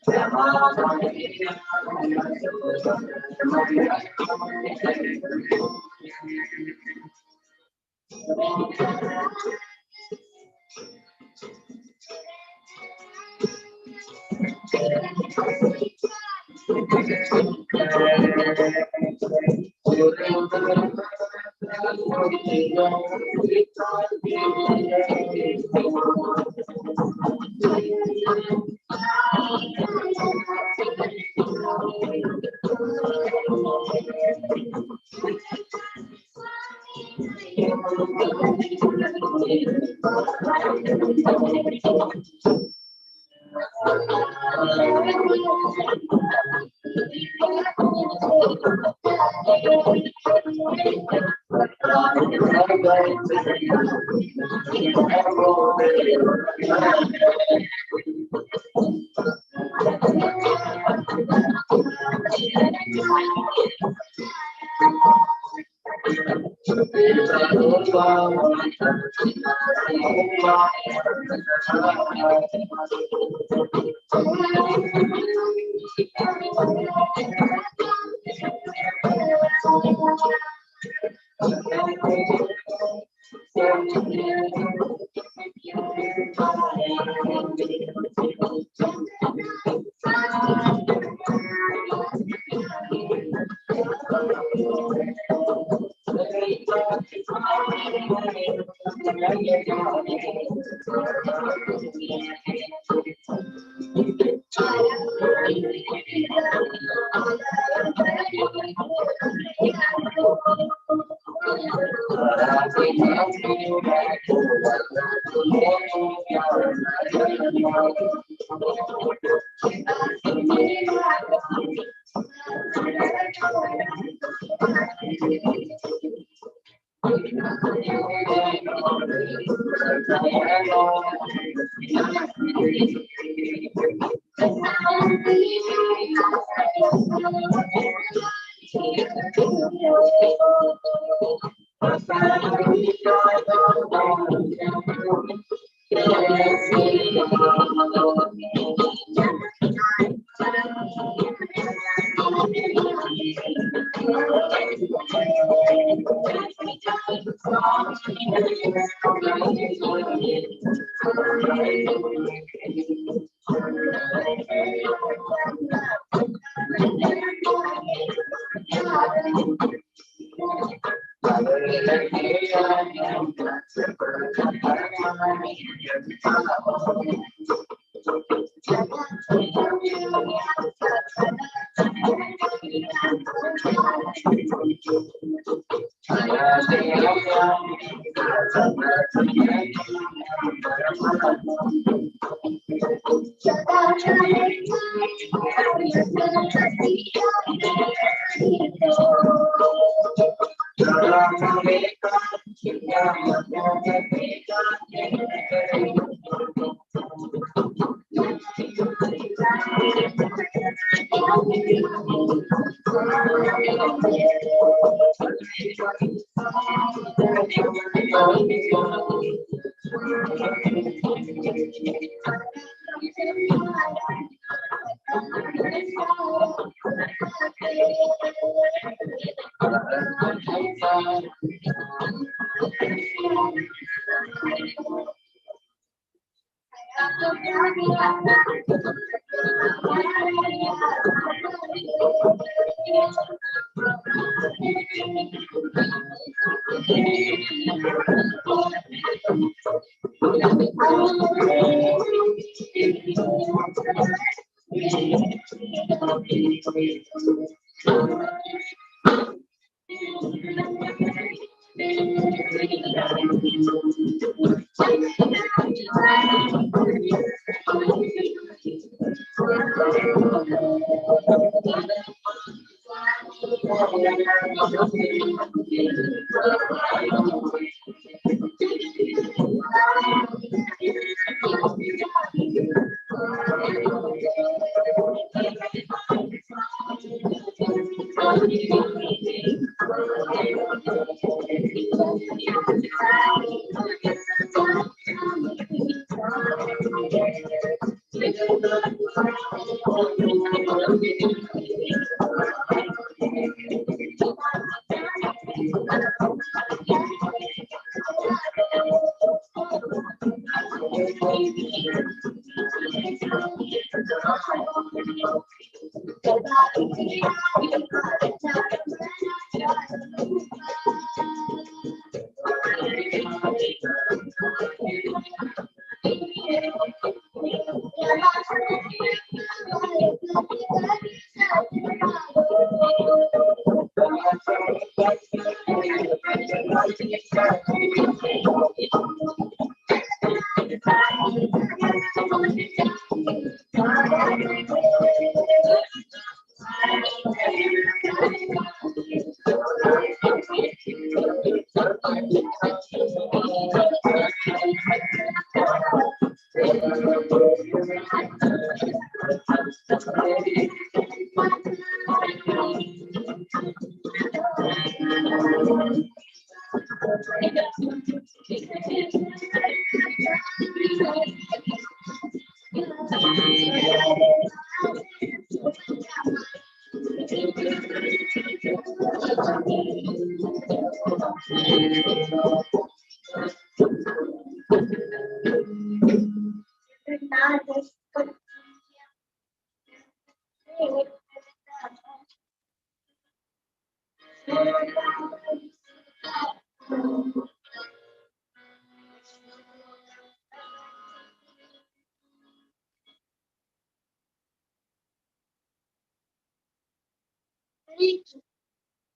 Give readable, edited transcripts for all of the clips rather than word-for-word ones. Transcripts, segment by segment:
Prabhu.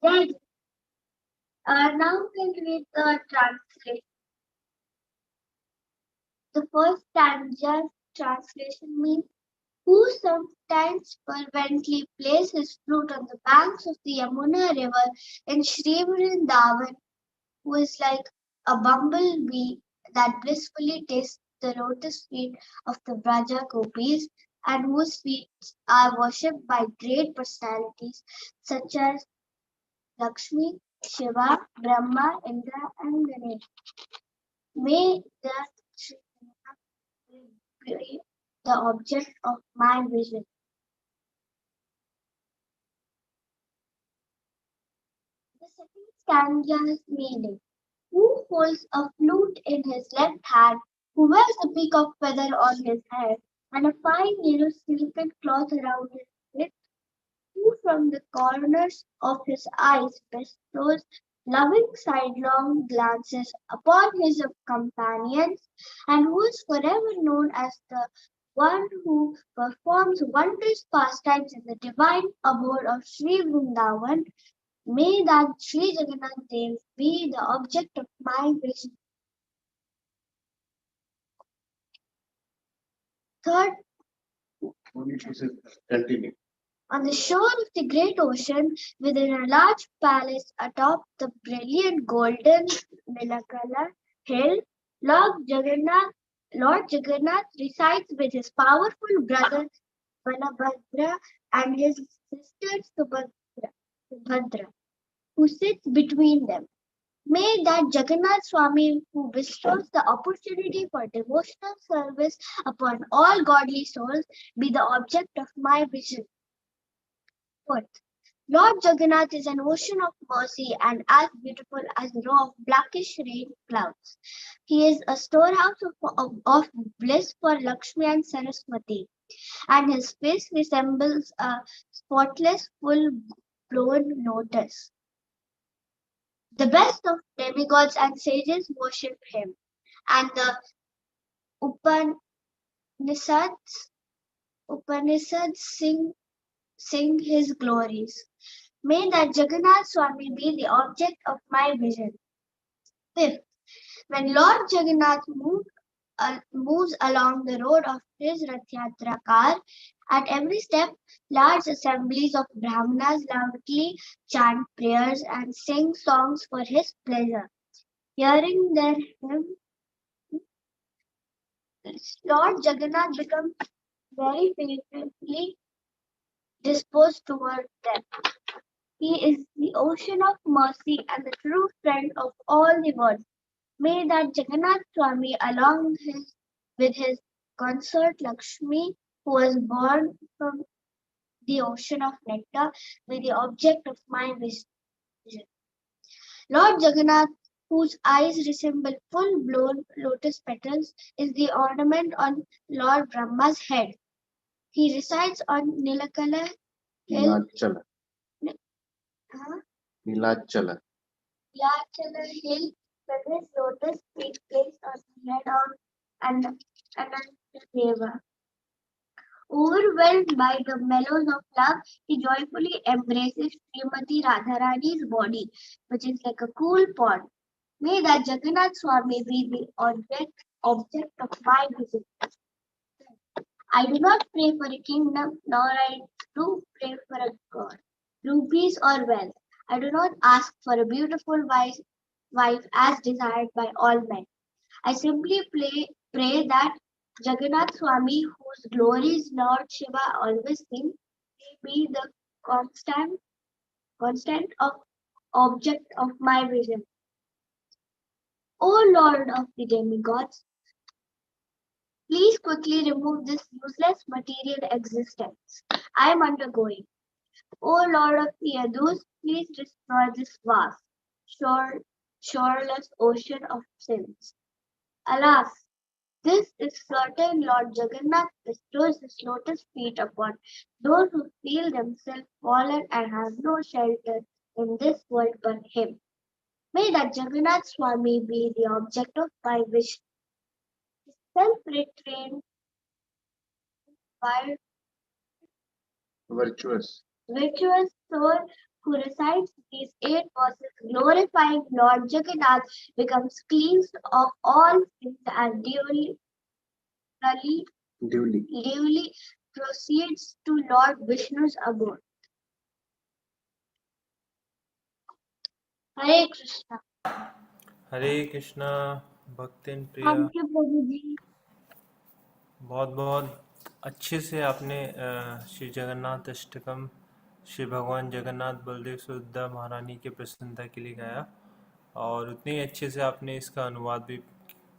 Right. Now we'll read the translation. The first stanza's translation means who sometimes fervently plays his flute on the banks of the Yamuna river in Sri Vrindavan, who is like a bumblebee that blissfully tastes the lotus feet of the Braja Gopis, and whose feet are worshipped by great personalities such as Lakshmi, Shiva, Brahma, Indra, and Ganesh. May that Sri be the object of my vision. The second stanza's meaning. Who holds a flute in his left hand, who wears a peacock feather on his head, and a fine yellow silken cloth around his neck, who from the corners of his eyes bestows loving sidelong glances upon his companions, and who is forever known as the one who performs wondrous pastimes in the divine abode of Sri Vrindavan. May that Sri Jagannath Dev be the object of my vision. Third, Continue. on the shore of the great ocean, within a large palace atop the brilliant golden Nilakala hill, Lord Jagannath resides with his powerful brother Balabhadra and his sister Subhadra, who sits between them. May that Jagannath Swami, who bestows the opportunity for devotional service upon all godly souls, be the object of my vision. Fourth, Lord Jagannath is an ocean of mercy and as beautiful as a row of blackish rain clouds. He is a storehouse of bliss for Lakshmi and Saraswati, and his face resembles a spotless, full-blown lotus. The best of demigods and sages worship him, and the Upanishads sing his glories. May that Jagannath Swami be the object of my vision. Fifth, when Lord Jagannath moves along the road of his Rath Yatra car, at every step, large assemblies of Brahmanas loudly chant prayers and sing songs for his pleasure. Hearing their hymn, Lord Jagannath becomes very favorably disposed toward them. He is the ocean of mercy and the true friend of all the world. May that Jagannath Swami, along with his consort Lakshmi, who was born from the ocean of nectar, be the object of my vision. Lord Jagannath, whose eyes resemble full-blown lotus petals, is the ornament on Lord Brahma's head. He resides on Nilachala Hill. Nilachala Hill, where his lotus feet placed on the head of Anantadeva. Overwhelmed by the mellows of love, he joyfully embraces Srimati Radharani's body, which is like a cool pond. May that Jagannath Swami be the object of my visit. I do not pray for a kingdom, nor I do pray for a god, rupees or wealth. I do not ask for a beautiful wife as desired by all men. I simply pray that Jagannath Swami, whose glories Lord Shiva always sings, may be the constant of object of my vision. O Lord of the demigods, please quickly remove this useless material existence I am undergoing. O Lord of the Yadus, please destroy this vast, shoreless ocean of sins. Alas, this is certain Lord Jagannath bestows his lotus feet upon those who feel themselves fallen and have no shelter in this world but him. May that Jagannath Swami be the object of my wish. Self-restrained, virtuous soul who recites these 8 verses glorifying Lord Jagannath becomes cleansed of all sins and duly proceeds to Lord Vishnu's abode. Hare Krishna. Hare Krishna Bhaktin Priya. Thank you, Prabhuji. बहुत बहुत अच्छे से आपने श्री जगन्नाथ अष्टकम श्री भगवान जगन्नाथ बलदेव सुभद्रा महारानी के प्रसन्नता के लिए गाया और उतने ही अच्छे से आपने इसका अनुवाद भी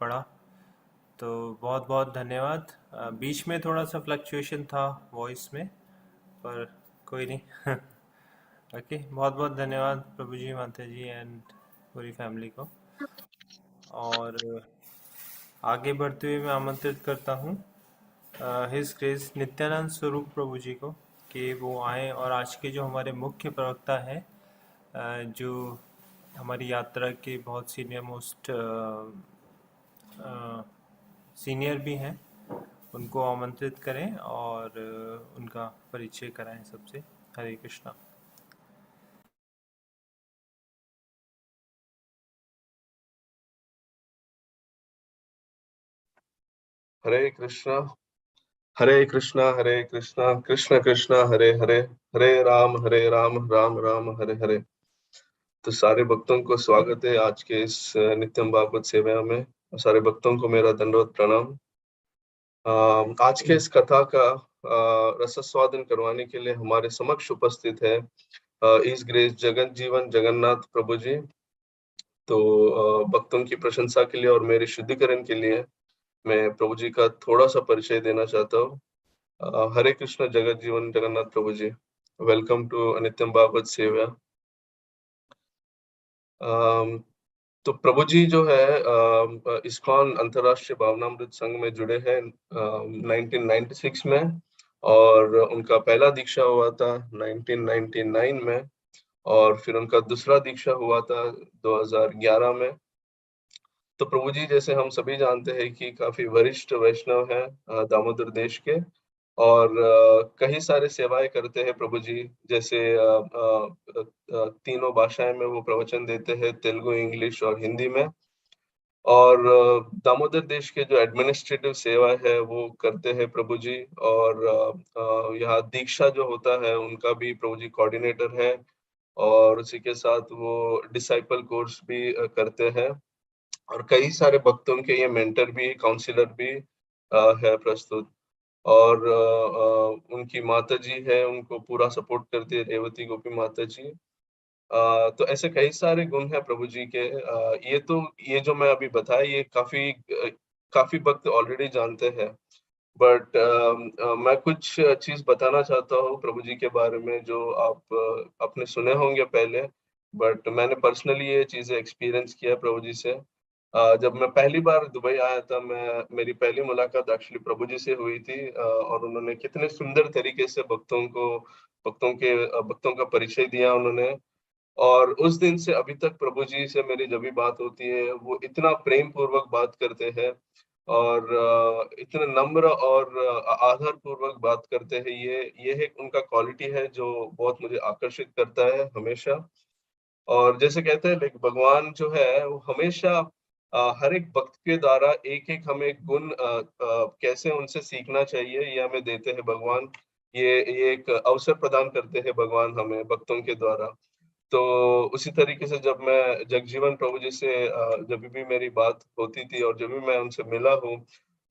पढ़ा, तो बहुत बहुत धन्यवाद। बीच में थोड़ा सा फ्लक्चुएशन था वॉइस में, पर कोई नहीं। ओके, बहुत बहुत धन्यवाद प्रभु जी, माता जी एंड पूरी फैमिली को। और आगे बढ़ते हुए मैं आमंत्रित करता हूँ हिज ग्रेस नित्यानंद स्वरूप प्रभु जी को कि वो आए और आज के जो हमारे मुख्य प्रवक्ता हैं, जो हमारी यात्रा के बहुत सीनियर भी हैं, उनको आमंत्रित करें और उनका परिचय कराएं सबसे। हरे कृष्णा। हरे कृष्णा हरे कृष्णा हरे कृष्णा कृष्ण कृष्ण हरे हरे हरे राम राम राम हरे हरे। तो सारे भक्तों को स्वागत है आज के इस नित्यम भागवत सेवा में। सारे भक्तों को मेरा दंडवत प्रणाम। आज के इस कथा का रसस्वादन करवाने के लिए हमारे समक्ष उपस्थित है इस ग्रेस जगत जीवन जगन्नाथ प्रभु जी। तो भक्तों की प्रशंसा के लिए और मेरे शुद्धिकरण के लिए मैं प्रभु जी का थोड़ा सा परिचय देना चाहता हूँ। हरे कृष्ण जगत जीवन जगन्नाथ प्रभु जी, वेलकम टू नित्यम भागवत सेवा। तो प्रभु जी जो है इस्कॉन अंतरराष्ट्रीय भावनामृत संघ में जुड़े हैं 1996 में, और उनका पहला दीक्षा हुआ था 1999 में, और फिर उनका दूसरा दीक्षा हुआ था 2011 में। तो प्रभु जी जैसे हम सभी जानते हैं कि काफी वरिष्ठ वैष्णव हैं दामोदर देश के, और कई सारे सेवाएं करते हैं प्रभु जी। जैसे तीनों भाषाएं में वो प्रवचन देते हैं, तेलुगु, इंग्लिश और हिंदी में। और दामोदर देश के जो एडमिनिस्ट्रेटिव सेवा है वो करते हैं प्रभु जी। और यहाँ दीक्षा जो होता है उनका भी प्रभु जी कोऑर्डिनेटर है, और उसी के साथ वो डिसाइपल कोर्स भी करते हैं, और कई सारे भक्तों के ये मेंटर भी, काउंसलर भी है प्रस्तुत। और उनकी माता जी है, उनको पूरा सपोर्ट करती है, रेवती गोपी माता जी। तो ऐसे कई सारे गुण हैं प्रभु जी के। ये जो मैं अभी बताया ये काफी भक्त ऑलरेडी जानते हैं, बट मैं कुछ चीज बताना चाहता हूँ प्रभु जी के बारे में जो आप आपने सुने होंगे पहले, बट मैंने पर्सनली ये चीजें एक्सपीरियंस किया है प्रभु जी से। जब मैं पहली बार दुबई आया था, मेरी पहली मुलाकात एक्चुअली प्रभु जी से हुई थी, और उन्होंने कितने सुंदर तरीके से भक्तों का परिचय दिया उन्होंने। और उस दिन से अभी तक प्रभु जी से मेरी जब भी बात होती है, वो इतना प्रेम पूर्वक बात करते हैं और इतने नम्र और आदर पूर्वक बात करते हैं। ये एक उनका क्वालिटी है जो बहुत मुझे आकर्षित करता है हमेशा। और जैसे कहते हैं, लाइक भगवान जो है वो हमेशा हर एक भक्त के द्वारा एक एक हमें गुण कैसे उनसे सीखना चाहिए ये हमें देते हैं भगवान। ये एक अवसर प्रदान करते हैं भगवान हमें भक्तों के द्वारा। तो उसी तरीके से जब मैं जगजीवन प्रभु जी से जब भी मेरी बात होती थी और जब भी मैं उनसे मिला हूँ,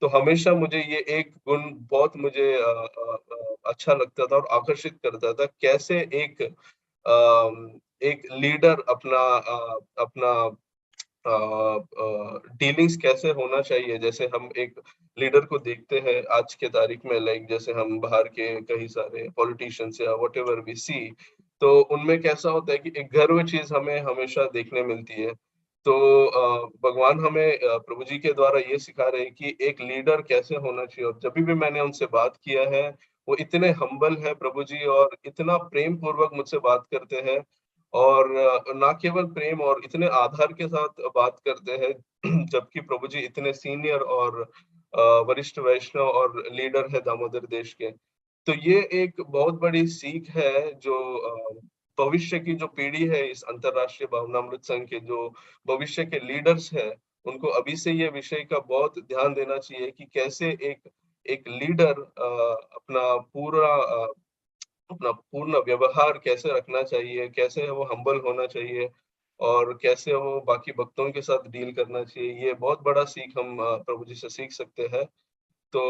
तो हमेशा मुझे ये एक गुण बहुत मुझे अच्छा लगता था और आकर्षित करता था। कैसे एक लीडर अपना डीलिंग्स कैसे होना चाहिए। जैसे हम एक लीडर को देखते हैं आज के तारीख में, लाइक जैसे हम बाहर के कई सारे पॉलिटिशियंस या वट एवर वी सी, तो उनमें कैसा होता है कि एक गर्व चीज हमें हमेशा देखने मिलती है। तो भगवान हमें प्रभु जी के द्वारा ये सिखा रहे हैं कि एक लीडर कैसे होना चाहिए। और जब भी मैंने उनसे बात किया है, वो इतने हम्बल है प्रभु जी और इतना प्रेम पूर्वक मुझसे बात करते हैं। और ना केवल प्रेम और इतने आधार के साथ बात करते हैं जबकि प्रभु जी इतने सीनियर और वरिष्ठ वैष्णव और लीडर है दामोदर देश के। तो ये एक बहुत बड़ी सीख है जो भविष्य की जो पीढ़ी है इस अंतरराष्ट्रीय भावनामृत संघ के जो भविष्य के लीडर्स है, उनको अभी से ये विषय का बहुत ध्यान देना चाहिए कि कैसे एक एक लीडर अपना पूर्ण व्यवहार कैसे रखना चाहिए, कैसे वो हम्बल होना चाहिए और कैसे वो बाकी भक्तों के साथ डील करना चाहिए। ये बहुत बड़ा सीख हम प्रभु जी से सीख सकते हैं। तो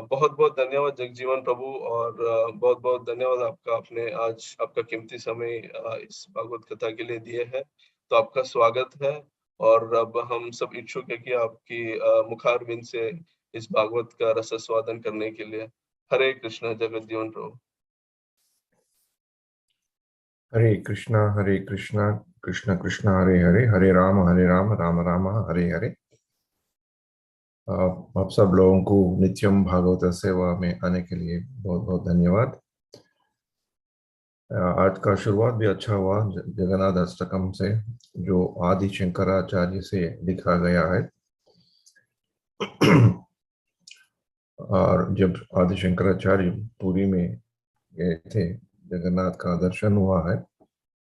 बहुत बहुत धन्यवाद जगजीवन प्रभु, और बहुत बहुत धन्यवाद आपका, आपने आज आपका कीमती समय इस भागवत कथा के लिए दिए हैं। तो आपका स्वागत है। और अब हम सब इच्छुक है कि आपकी मुखारविंद से इस भागवत का रसस्वादन करने के लिए। हरे कृष्ण जगत जीवन प्रभु। हरे कृष्णा कृष्ण कृष्ण हरे हरे, हरे राम राम राम हरे हरे। आप सब लोगों को नित्यम भागवत सेवा में आने के लिए बहुत बहुत धन्यवाद। आज का शुरुआत भी अच्छा हुआ जगन्नाथ अष्टकम से, जो आदि शंकराचार्य से लिखा गया है। और जब आदि शंकराचार्य पुरी में गए थे, जगन्नाथ का दर्शन हुआ है,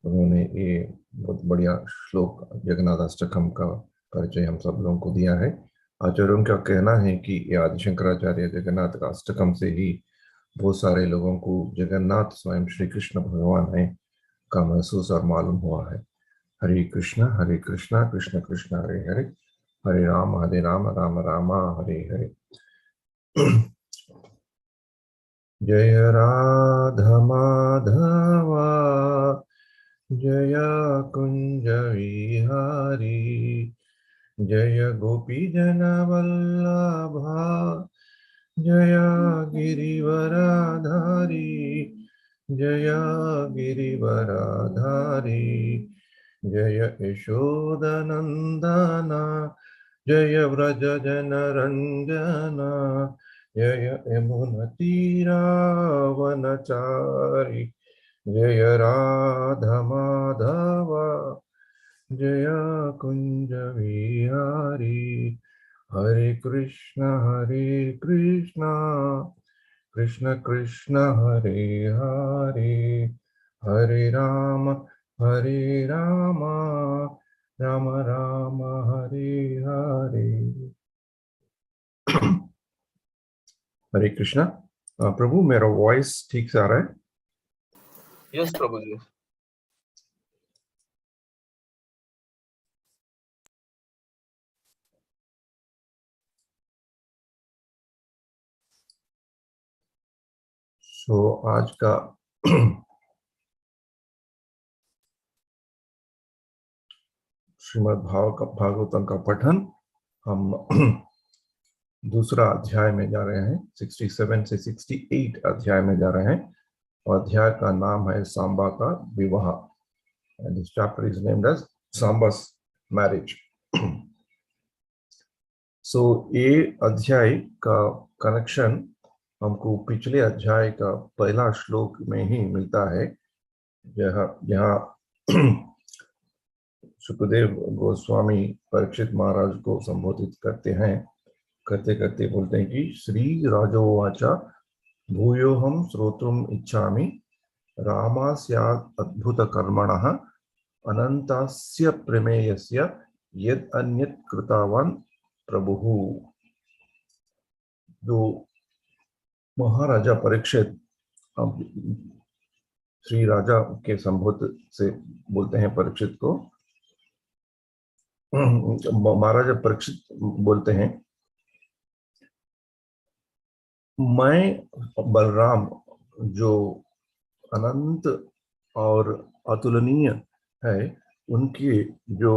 उन्होंने ये बहुत बढ़िया श्लोक जगन्नाथ अष्टकम का परिचय हम सब लोगों को दिया है। आचार्यों का कहना है कि ये आदि शंकराचार्य जगन्नाथ का अष्टकम से ही बहुत सारे लोगों को जगन्नाथ स्वयं श्री कृष्ण भगवान है का महसूस और मालूम हुआ है। हरे कृष्ण कृष्ण कृष्ण हरे हरे, हरे राम राम राम हरे हरे। जय राधा माधवा जय कुंज विहारी, जय गोपी जन वल्लभा जय गिरिवराधारी, जय गिरिवराधारी, जय यशोदनंदना, जय व्रज जन रंजना, जय यमुना तीरावनचारी, जय राधा माधवा जय कुंज विहारी। हरे कृष्ण कृष्ण कृष्ण हरे हरे, हरे राम राम राम हरे हरे। हरे कृष्णा। प्रभु, मेरा वॉइस ठीक से आ रहा है? यस प्रभु जी। सो आज का श्रीमद् भागवतम का पठन हम दूसरा अध्याय में जा रहे हैं, 67 से 68 अध्याय में जा रहे हैं, और अध्याय का नाम है सांबा का विवाह। And this chapter is named as Samba's marriage. So ये अध्याय का कनेक्शन हमको पिछले अध्याय का पहला श्लोक में ही मिलता है, जहाँ सुखदेव गोस्वामी परीक्षित महाराज को संबोधित करते हैं, करते करते बोलते हैं कि श्री राजोवाचा भूयोहम श्रोतुम इच्छामि रामास्यात् अद्भुत कर्मणः अनंतास्य प्रमेयस्य यद अन्यत् कृतावान प्रभुः। जो महाराजा परीक्षित श्री राजा के संबोधित से बोलते हैं परीक्षित को, महाराजा परीक्षित बोलते हैं, मैं बलराम जो अनंत और अतुलनीय है उनकी जो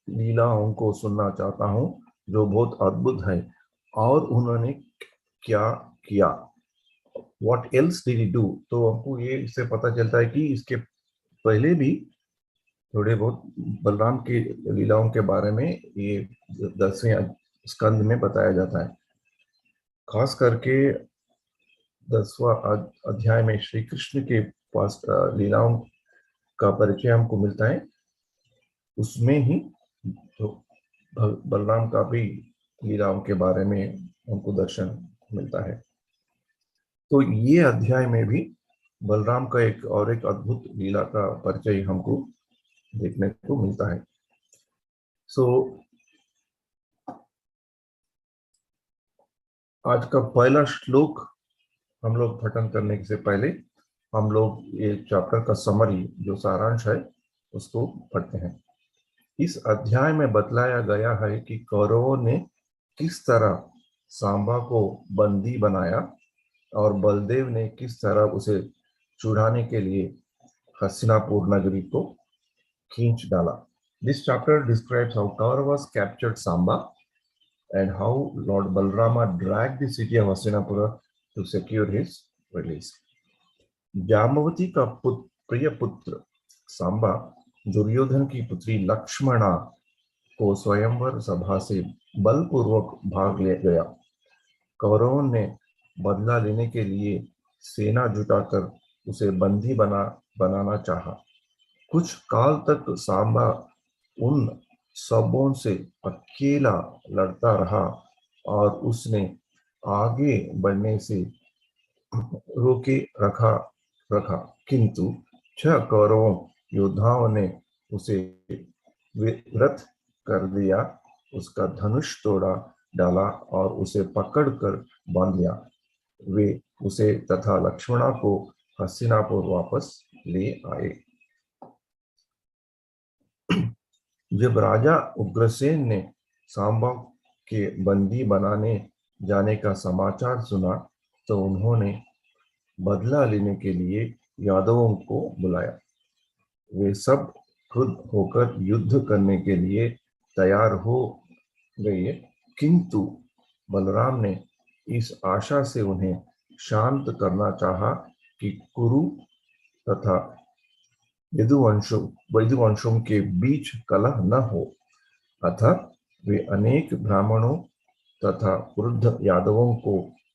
लीलाओं को सुनना चाहता हूँ, जो बहुत अद्भुत है, और उन्होंने क्या किया, What else did he do? तो हमको ये इससे पता चलता है कि इसके पहले भी थोड़े बहुत बलराम की लीलाओं के बारे में ये 10वें स्कंद में बताया जाता है। खास करके 10वां अध्याय में श्री कृष्ण के पास लीलाओं का परिचय हमको मिलता है, उसमें ही तो बलराम का भी लीलाओं के बारे में हमको दर्शन मिलता है। तो ये अध्याय में भी बलराम का एक अद्भुत लीला का परिचय हमको देखने को मिलता है। सो आज का पहला श्लोक हम लोग पठन करने से पहले हम लोग ये चैप्टर का समरी, जो सारांश है, उसको पढ़ते हैं। इस अध्याय में बतलाया गया है कि कौरवों ने किस तरह सांबा को बंदी बनाया और बलदेव ने किस तरह उसे छुड़ाने के लिए हस्तिनापुर नगरी को खींच डाला। This chapter describes how Kauravas captured Samba and how Lord Balrama dragged the city of Hastinapura to secure his release. Jamwati का प्रिय पुत्र सांबा दुर्योधन की पुत्री लक्ष्मणा को स्वयंवर सभा से बलपूर्वक भाग ले गया। कौरवों ने बदला लेने के लिए सेना जुटाकर उसे बंदी बनाना चाहा। कुछ काल तक सांबा उन सबों से अकेला लड़ता रहा और उसने आगे बढ़ने से रोके रखा, किंतु 6 कौरवों योद्धाओं ने उसे विरत कर दिया, उसका धनुष तोड़ा डाला और उसे पकड़कर बांध लिया। वे उसे तथा लक्ष्मणा को हस्तिनापुर वापस ले आए। जब राजा उग्रसेन ने सांबा के बंदी बनाने जाने का समाचार सुना तो उन्होंने बदला लेने के लिए यादवों को बुलाया। वे सब खुद होकर युद्ध करने के लिए तैयार हो गए, किंतु बलराम ने इस आशा से उन्हें शांत करना चाहा कि कुरु तथा यदुवंशों के बीच कलह न हो, अतः वे अनेक ब्राह्मणों तथा वृद्ध यादवों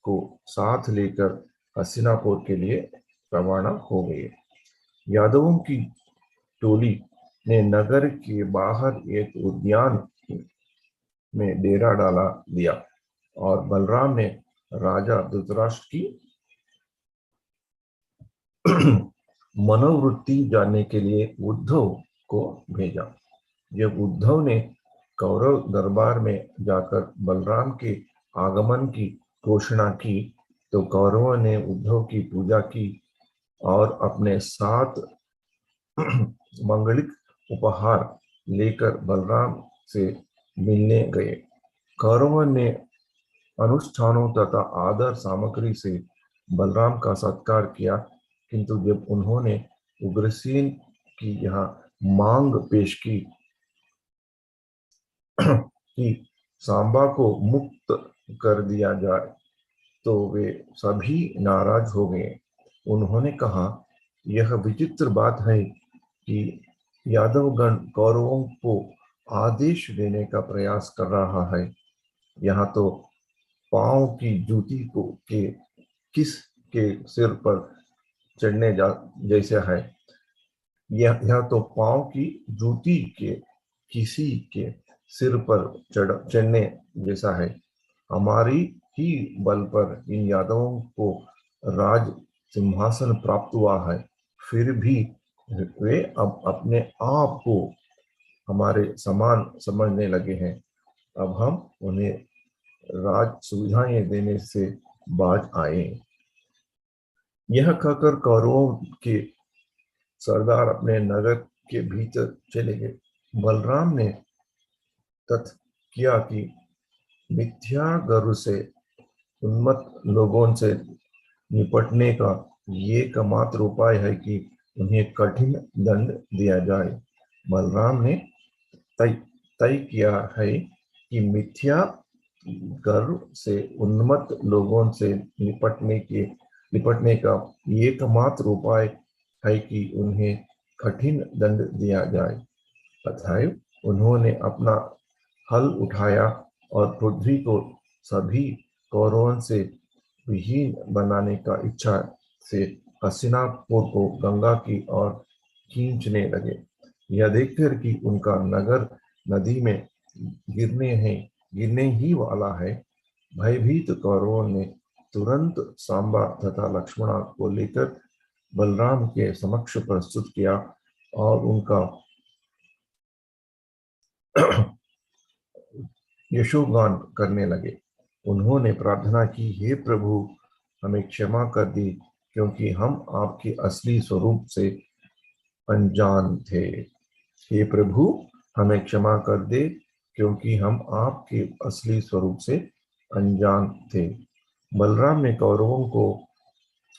को साथ लेकर हस्तिनापुर के लिए रवाना हो गए। यादवों की टोली ने नगर के बाहर एक उद्यान में डेरा डाला दिया और बलराम ने राजा धृतराष्ट्र की मनोवृत्ति जानने के लिए उद्धव को भेजा। जब उद्धव ने कौरव दरबार में जाकर बलराम के आगमन की घोषणा की तो कौरवों ने उद्धव की पूजा की और अपने साथ मंगलिक उपहार लेकर बलराम से मिलने गए। कौरवों ने अनुष्ठानों तथा आदर सामग्री से बलराम का सत्कार किया, किंतु जब उन्होंने उग्रसेन की यहाँ मांग पेश की कि सांबा को मुक्त कर दिया जाए तो वे सभी नाराज हो गए। उन्होंने कहा, यह विचित्र बात है कि यादवगण कौरवों को आदेश देने का प्रयास कर रहा है। यहाँ तो पांव की जूती को के किस के सिर पर चढ़ने जैसा है। यह तो पांव की जूती के किसी के सिर पर चढ़ने जैसा है। हमारी ही बल पर इन यादवों को राज सिंहासन प्राप्त हुआ है, फिर भी वे अब अपने आप को हमारे समान समझने लगे हैं। अब हम उन्हें राज सुविधाएं देने से बाज आए। यह कहकर कौरवों के सरदार अपने नगर के भीतर चले गए। बलराम ने तथ किया कि मिथ्या गर्व से उन्मत्त लोगों से निपटने का ये एकमात्र उपाय है कि उन्हें कठिन दंड दिया जाए। बलराम ने तय किया है कि मिथ्या गर्व से उन्मत्त लोगों से निपटने का ये एकमात्र उपाय है कि उन्हें कठिन दंड दिया जाए। अतएव उन्होंने अपना हल उठाया और पृथ्वी को सभी कौरवों से विहीन बनाने का इच्छा से हस्तिनापुर को गंगा की ओर खींचने लगे। यह देखकर कि उनका नगर नदी में गिरने ही वाला है, भयभीत कौरवों ने तुरंत सांबा तथा लक्ष्मणा को लेकर बलराम के समक्ष प्रस्तुत किया और उनका यशोगान करने लगे। उन्होंने प्रार्थना की, हे प्रभु, हमें क्षमा कर दी, क्योंकि हम आपके असली स्वरूप से अनजान थे। हे प्रभु, हमें क्षमा कर दे, क्योंकि हम आपके असली स्वरूप से अनजान थे। बलराम ने कौरवों को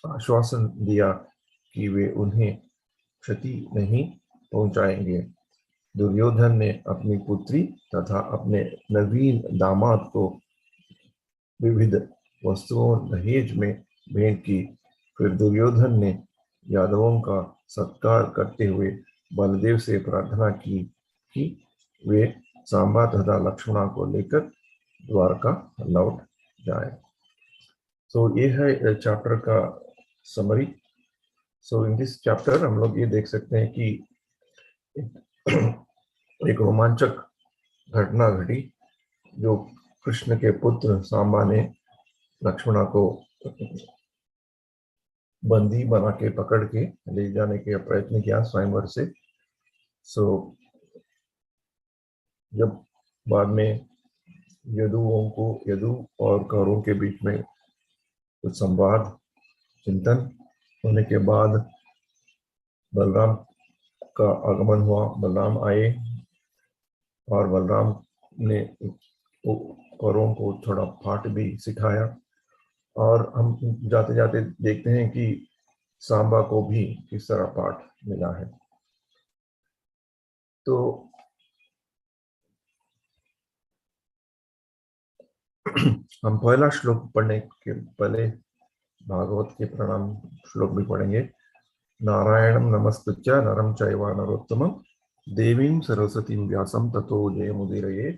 आश्वासन दिया कि वे उन्हें क्षति नहीं पहुंचाएंगे। दुर्योधन ने अपनी पुत्री तथा अपने नवीन दामाद को विविध वस्तुओं दहेज में भेंट की। फिर दुर्योधन ने यादवों का सत्कार करते हुए बलदेव से प्रार्थना की कि वे सांबा तथा लक्ष्मणा को लेकर द्वारका लौट जाए। सो ये है चैप्टर का summary. So in this chapter हम लोग ये देख सकते हैं कि एक रोमांचक घटना घटी, जो कृष्ण के पुत्र सांबा ने लक्ष्मणा को बंदी बना के पकड़ के ले जाने के प्रयत्न किया स्वयंवर से। सो जब बाद में यदु और कौरवों के बीच में कुछ संवाद चिंतन होने के बाद बलराम का आगमन हुआ। बलराम आए और बलराम ने कौरवों को थोड़ा पाठ भी सिखाया। और हम जाते जाते देखते हैं कि सांबा को भी किस तरह पाठ मिला है। तो हम पहला श्लोक पढ़ने के पहले भागवत के प्रणाम श्लोक भी पढ़ेंगे। नारायणं नमस्कृत्य नरं चैव नरोत्तमं देवीं सरस्वतीं व्यासं ततो जयमुदीरये।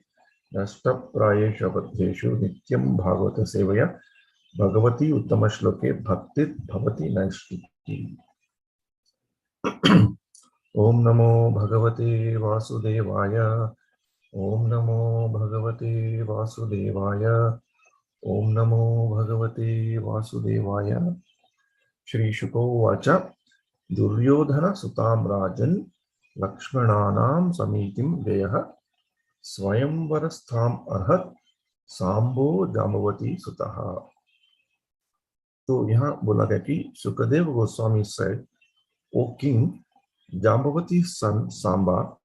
नष्टप्रायेषु अबद्धेषु नित्यं भागवत सेवया भगवती उत्तम श्लोके भक्ति भवति नैष्ठिकी। ओम नमो भगवते वासुदेवाय। ओम नमो भगवते वासुदेवाय। ओम नमो भगवते वासुदेवाय। श्री शुकोवाच, दुर्योधन सुतां राजन् लक्ष्मणानां समीतिं जयः स्वयंवरस्थाम् अर्हत् सांबो जाम्बवती सुतः। तो यहाँ बोला गया कि Sukhdev Goswami said, O king, Jambavati's son Samba,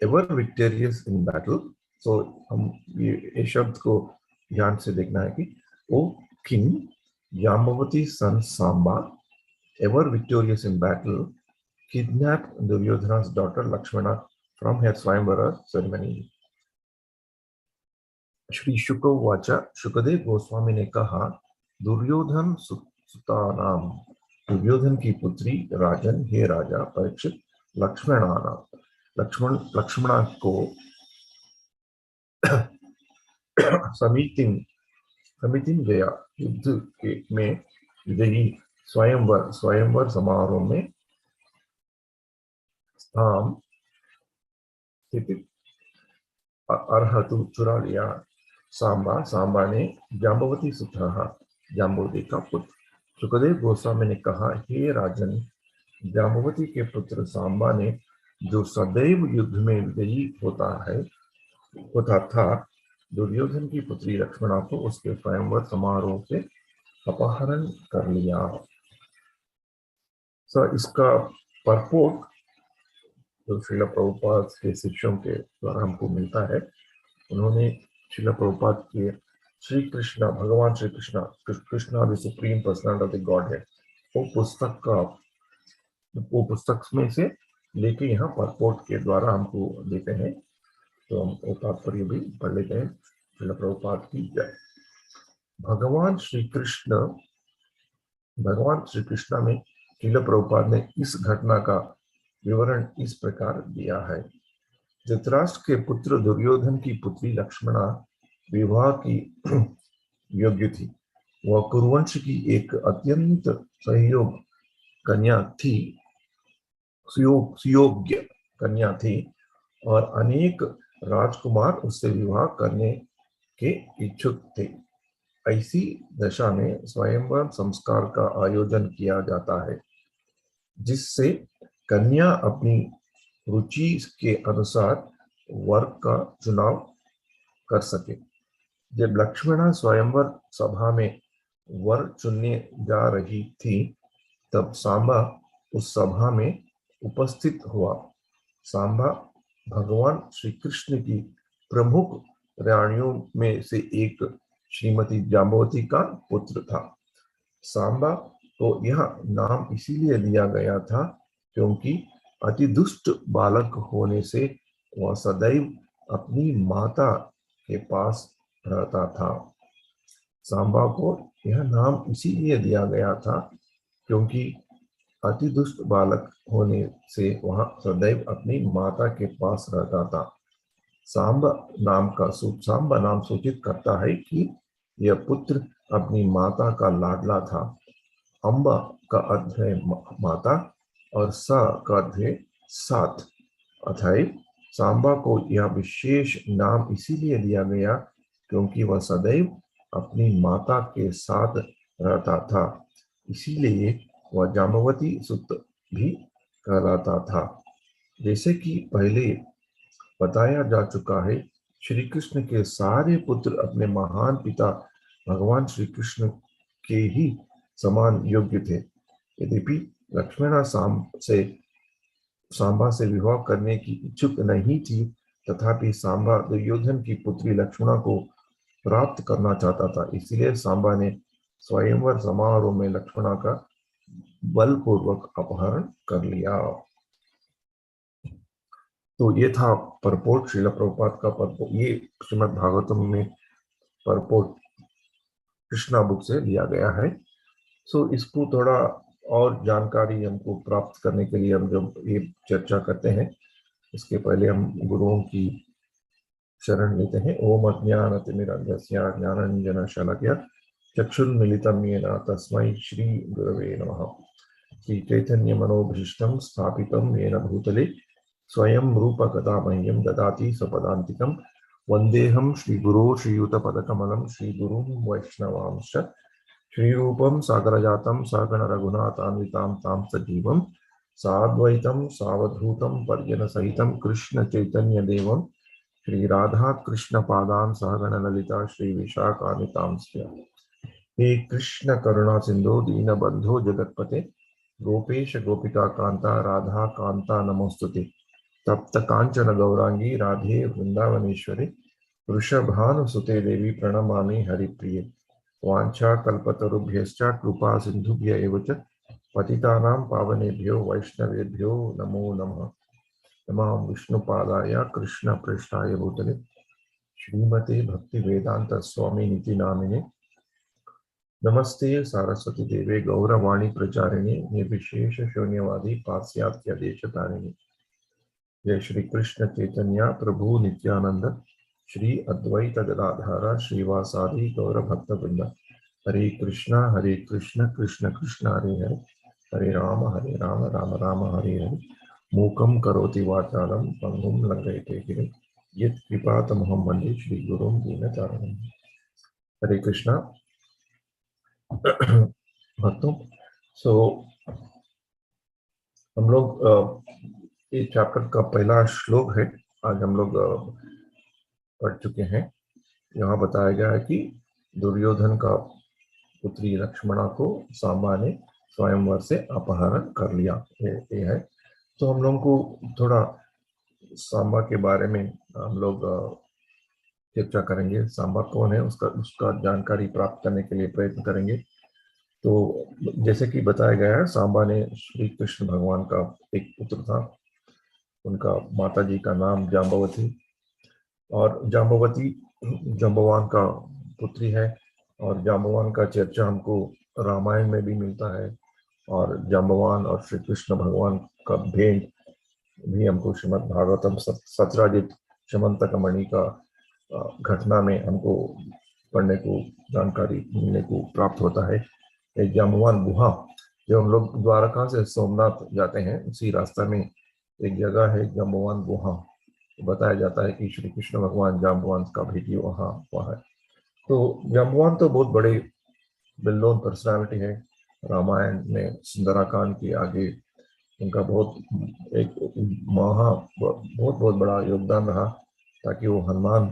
ever victorious in battle. So हम ये शब्द को ध्यान से देखना है कि O king, Jambavati's son Samba, ever victorious in battle, kidnapped Duryodhana's daughter Lakshmana from her Swayamvara ceremony. Shri शुकवाच Shukdev Goswami ने कहा, दुर्योधन सुतानाम, दुर्योधन की पुत्री राजन, हे राजा परीक्षित, लक्ष्मणा को समितिन गया, युद्ध में विजयी स्वयंवर समारोह में स्थान स्थित अर्हतु चुरा लिया। सांबा ने जाम्बवती सुतः, जाम्बवती का पुत्र। सुखदेव गोस्वामी ने कहा, हे राजन, जाम्बवती के पुत्र सांबा ने, जो सदैव युद्ध में विजयी होता था, दुर्योधन की पुत्री लक्ष्मणा को उसके स्वयंवर समारोह से अपहरण कर लिया। इसका परपोट जो श्रील प्रभुपाद के शिष्यों के द्वारा हमको मिलता है, उन्होंने श्रील प्रभुपाद के श्री कृष्ण, भगवान Shri Krishna the supreme personality of the God है, वो पुस्तक में से लेके यहाँ परपोट के द्वारा हमको देते हैं। तो हम वो तात्पर्य भी पढ़ लेते हैं। श्रील प्रभुपाद की जय। भगवान श्री कृष्ण में श्रील प्रभुपाद ने इस घटना का विवरण इस प्रकार दिया है। धृतराष्ट्र के पुत्र दुर्योधन की पुत्री लक्ष्मणा विवाह की योग्य थी। वह कुरुवंश की एक अत्यंत सुयोग्य कन्या थी और अनेक राजकुमार उससे विवाह करने के इच्छुक थे। ऐसी दशा में स्वयंवर संस्कार का आयोजन किया जाता है, जिससे कन्या अपनी रुचि के अनुसार वर का चुनाव कर सके। जब लक्ष्मणा स्वयंवर सभा में वर चुनने जा रही थी, तब सांबा उस सभा में उपस्थित हुआ। सांबा भगवान श्री कृष्ण की प्रमुख रानियों में से एक श्रीमती जाम्बवती का पुत्र था। सांबा को यह नाम इसीलिए दिया गया था क्योंकि अति दुष्ट बालक होने से वह सदैव अपनी माता के पास रहता था। सांबा को यह नाम इसीलिए दिया गया था क्योंकि अति दुष्ट बालक होने से वह सदैव अपनी माता के पास रहता था। सांबा नाम सूचित करता है कि यह पुत्र अपनी माता का लाडला था। अम्बा का अर्थ है माता और सा का अर्थ है साथ। अतः सांबा को यह विशेष नाम इसीलिए दिया गया क्योंकि वह सदैव अपनी माता के साथ रहता था। इसीलिए वह जाम्बवती सुत भी कहलाता था। जैसे कि पहले बताया जा चुका है, श्री कृष्ण के सारे पुत्र अपने महान पिता भगवान श्री कृष्ण के ही समान योग्य थे। यद्यपि लक्ष्मणा सांबा से विवाह करने की इच्छुक नहीं थी, तथापि सांबा दुर्योधन की पुत्री लक्ष्मणा को प्राप्त करना चाहता था। इसलिए सांबा ने स्वयंवर समारोह में लक्ष्मणा का बलपूर्वक अपहरण कर लिया। तो ये था परपोट, श्रील प्रभुपाद का परपोट। ये श्रीमद् भागवतम में परपोट कृष्णा बुक से लिया गया है। इसको थोड़ा और जानकारी हमको प्राप्त करने के लिए हम जब ये चर्चा करते हैं, इसके पहले हम गुरुओं की शरण लेते हैं। ओम अज्ञानतिमिरन्धस्य ज्ञानाञ्जनशलाकया चक्षुर्मिलितं येन तस्मै श्री गुरवे नमः। श्री चैतन्य मनोभीष्टं स्थापितं येन भूतले स्वयं रूप कदा मह्यं ददाति स्वपदान्तिकं। वन्देऽहं श्रीगुरो श्रीयुतपदकमलं श्रीगुरुं वैष्णवांश्च। श्रीरूपं सागरजातं सहगण रघुनाथान्वितां तां सजीवं साद्वैतं सावधूतं परिजनसहितं कृष्ण चैतन्य देवं श्री राधा कृष्ण पादान सहगण ललिता श्री विशाखान्वितांश्च। हे कृष्ण करुणा सिंधु दीनबंधो जगत्पते गोपेश गोपिका कांता राधा कांता नमोस्तुते। तप्त कांचन गौरांगी राधे वृंदावनेश्वरी वृषभानुसुते देवी प्रणमामि हरिप्रिये। वाञ्छा कल्पतरुभ्यश्च कृपा सिन्धुभ्य एव च पतितानां पावनेभ्यो वैष्णवेभ्यो नमो नमः। नमः विष्णुपादाय कृष्णप्रेष्ठाय भूतले श्रीमते भक्ति वेदांत स्वामी नीति नामिने नमस्ते सारस्वती देवे गौरवाणी प्रचारिणे निर्विशेष शून्यवादी पाश्चात्य देश तारिणे। जय श्री कृष्ण चैतन्य प्रभु नित्यानंद श्री अद्वैत गदाधार श्रीवासादि गौर भक्त वृंद। हरे कृष्ण कृष्ण कृष्ण हरे हरे, हरे राम राम राम हरे हरे। मूकं करोति वाचालं पंगुं लंघयते गिरिं यत् कृपातमहं वन्दे श्री गुरुं दीनतारिणं। हरे कृष्णा भक्तों। सो हम लोग ये चैप्टर का पहला श्लोक है, आज हम लोग पढ़ चुके हैं। यहाँ बताया गया है कि दुर्योधन का पुत्री लक्ष्मणा को सांबा ने स्वयंवर से अपहरण कर लिया, ये है। तो हम लोगों को थोड़ा सांबा के बारे में हम लोग चर्चा करेंगे। सांबा कौन है, उसका जानकारी प्राप्त करने के लिए प्रयत्न करेंगे। तो जैसे कि बताया गया है, सांबा ने श्री कृष्ण भगवान का एक पुत्र था। उनका माता जी का नाम जाम्बवती, और जाम्बवती जाम्बवान का पुत्री है। और जाम्बवान का चर्चा हमको रामायण में भी मिलता है, और जाम्बवान और श्री कृष्ण भगवान का भेंट भी हमको श्रीमद् भागवतम सत्राजित शमंतक मणि का घटना में हमको पढ़ने को जानकारी मिलने को प्राप्त होता है। एक जाम्बवान गुहा, जो हम लोग द्वारका से सोमनाथ जाते हैं उसी रास्ता में एक जगह है जाम्बवान गुहा। बताया जाता है कि श्री कृष्ण भगवान जाम्बवान का भेटी वहाँ हुआ है। तो जाम्बवान तो बहुत बड़े वेल नोन पर्सनालिटी है। रामायण में सुंदराकांड के आगे उनका बहुत एक बहुत बड़ा योगदान रहा, ताकि वो हनुमान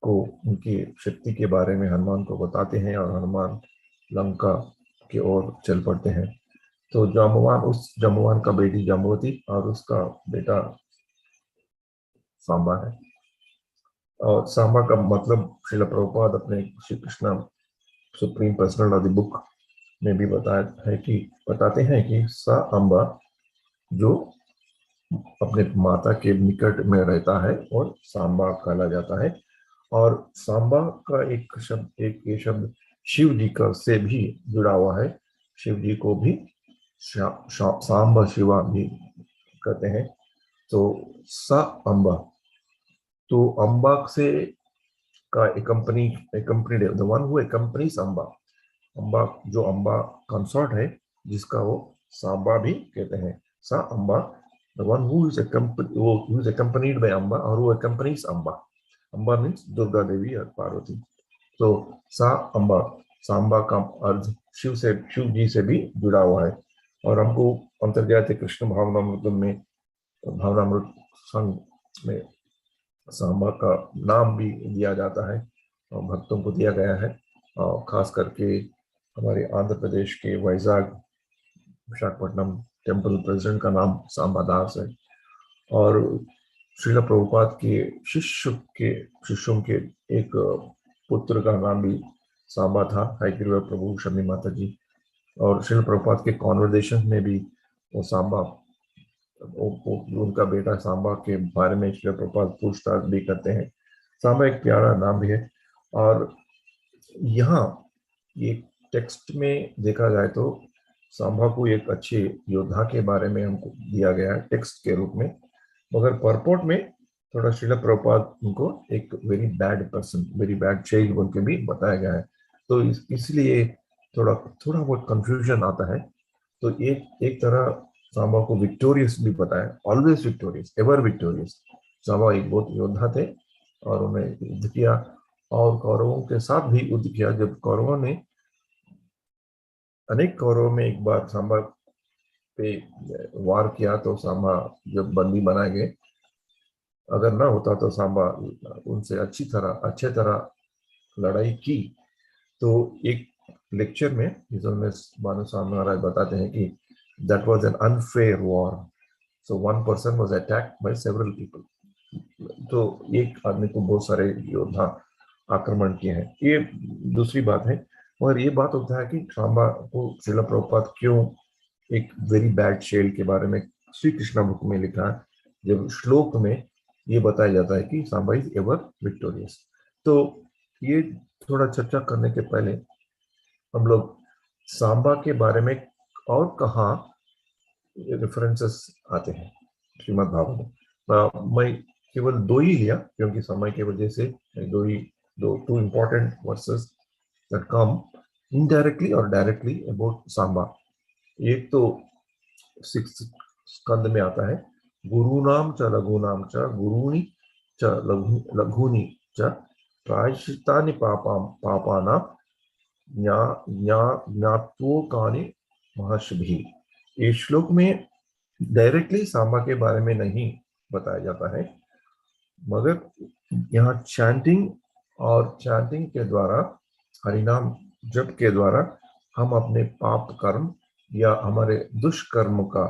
को उनकी शक्ति के बारे में हनुमान को बताते हैं और हनुमान लंका की ओर चल पड़ते हैं। तो जाम्बवान, उस जाम्बवान का बेटी जाम्बवती और उसका बेटा सांबा है। और सांबा का मतलब श्रील प्रभुपाद अपने Shri Krishna supreme personal book में भी बताते हैं कि सा अम्बा जो अपने माता के निकट में रहता है और सांबा कहा जाता है। और सांबा का एक शब्द शिव जी का से भी जुड़ा हुआ है। शिव जी को भी सांबा शिवा भी कहते हैं। तो सा अम्बा, तो अम्बा से का the one who accompanies Amba, Amba जो अम्बा कंसॉर्ट है, जिसका वो सांबा भी कहते हैं। सा Amba, the one who is accompanied by Amba और वो accompanies अम्बा। अम्बा मीन्स दुर्गा देवी और पार्वती। तो सा अम्बा, सांबा का अर्थ शिव जी से भी जुड़ा हुआ है। और हमको अंतर्जातीय कृष्ण भावनामृत संघ में सांबा का नाम भी दिया जाता है और भक्तों को दिया गया है। और खास करके हमारे आंध्र प्रदेश के वैजाग विशाखापट्टनम टेम्पल प्रेसिडेंट का नाम सांबा दास है। और श्रील प्रभुपाद के शिष्यों के एक पुत्र का नाम भी सांबा था, हाईगिरी प्रभु शमी माता जी। और श्रील प्रभुपाद के कॉन्वर्सेशन में भी वो सांबा, उनका बेटा सांबा के बारे में श्रील प्रभुपाद पूछताछ भी करते हैं। सांबा एक प्यारा नाम भी है। और यहाँ ये टेक्स्ट में देखा जाए तो सांबा को एक अच्छे योद्धा के बारे में हमको दिया गया है टेक्स्ट के रूप में, मगर परपोर्ट में थोड़ा श्रील प्रभुपाद उनको एक very bad person, very bad child बोल के भी बताया गया है। तो इसलिए थोड़ा बहुत कंफ्यूजन आता है। तो एक तरह सांबा को विक्टोरियस भी पता है, always victorious, ever victorious. Samba एक बहुत योद्धा थे और उन्हें युद्ध किया, और कौरवों के साथ भी युद्ध किया। जब कौरवों ने अनेक कौरवों में एक बार सांबा पे वार किया, तो सांबा जब बंदी बनाए गए, अगर ना होता तो सांबा उनसे अच्छे तरह लड़ाई की। तो एक लेक्चर में भानु स्वामी महाराज बताते हैं कि that was an unfair war, so one person was attacked by several people। तो एक आदमी को बहुत सारे योद्धा आक्रमण किए हैं, ये दूसरी बात है। और ये बात होता है कि सांबा को श्रील प्रभुपाद क्यों एक वेरी बैड शेल के बारे में श्री कृष्ण बुक में लिखा है। जब श्लोक में ये बताया जाता है कि सांबा इज एवर विक्टोरियस। तो ये थोड़ा चर्चा करने के पहले हम लोग सांबा के बारे में और कहाँ रेफरेंसेस आते हैं श्रीमद् भागवत में। मैं केवल दो ही लिया क्योंकि समय की वजह से to important versus that come indirectly और डायरेक्टली अबाउट सांबा। एक तो 6th स्कंद में आता है, गुरुनाम च लघुनाम च गुरूणि च लघूनि च प्रायश्चित्तानि पापानां ज्ञात्वोकानि महर्षिभिः। इस श्लोक में डायरेक्टली सांबा के बारे में नहीं बताया जाता है, मगर यहाँ चैंटिंग और चैंटिंग के द्वारा, हरिनाम जप के द्वारा हम अपने पाप कर्म या हमारे दुष्कर्म का,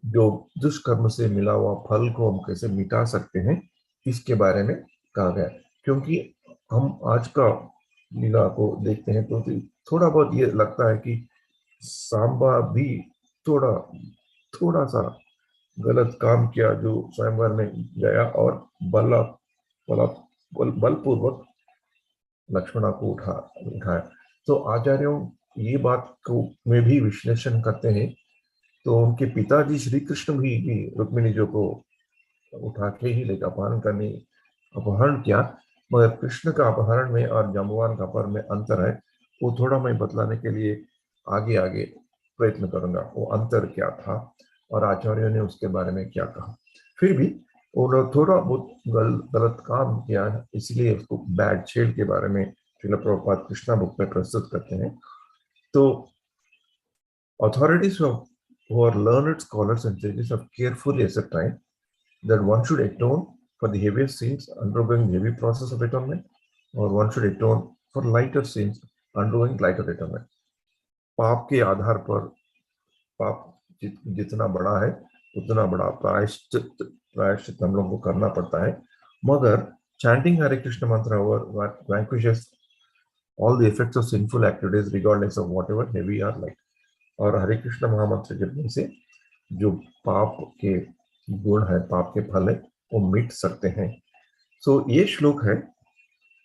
जो दुष्कर्म से मिला हुआ फल को हम कैसे मिटा सकते हैं, इसके बारे में कहा गया। क्योंकि हम आज का लीला को देखते हैं तो थोड़ा बहुत ये लगता है कि सांबा भी थोड़ा थोड़ा सा गलत काम किया, जो स्वयंवर में गया और बलपूर्वक लक्ष्मणा को उठाया। तो आचार्यों ये बात को में भी विश्लेषण करते हैं, तो उनके पिताजी श्री कृष्ण भी रुक्मिणी जी को उठा के ही लेकर अपहरण किया, मगर कृष्ण का अपहरण में और जाम्बवान का अपहरण में अंतर है। वो थोड़ा मैं बतलाने के लिए आगे आगे प्रयत्न करूंगा वो अंतर क्या था और आचार्यों ने उसके बारे में क्या कहा। फिर भी उन्होंने थोड़ा बहुत गलत काम किया, इसलिए उसको बैड शेड के बारे में श्रील प्रभुपाद कृष्णा बुक में प्रस्तुत करते हैं। तो authorities who are learned scholars and sages have carefully ascertained that one should atone for the heaviest sins undergoing the heavy process of atonement, or one should atone for lighter sins undergoing lighter atonement. पाप के आधार पर पाप जितना बड़ा है उतना बड़ा प्रायश्चित हम लोगों को करना पड़ता है, मगर chanting Hare Krishna mantra vanquishes all the effects of sinful activities regardless of whatever heavy or light. और हरे कृष्ण महामंत्र जपने से जो पाप के गुण है, पाप के फल है, वो मिट सकते हैं। सो ये श्लोक है,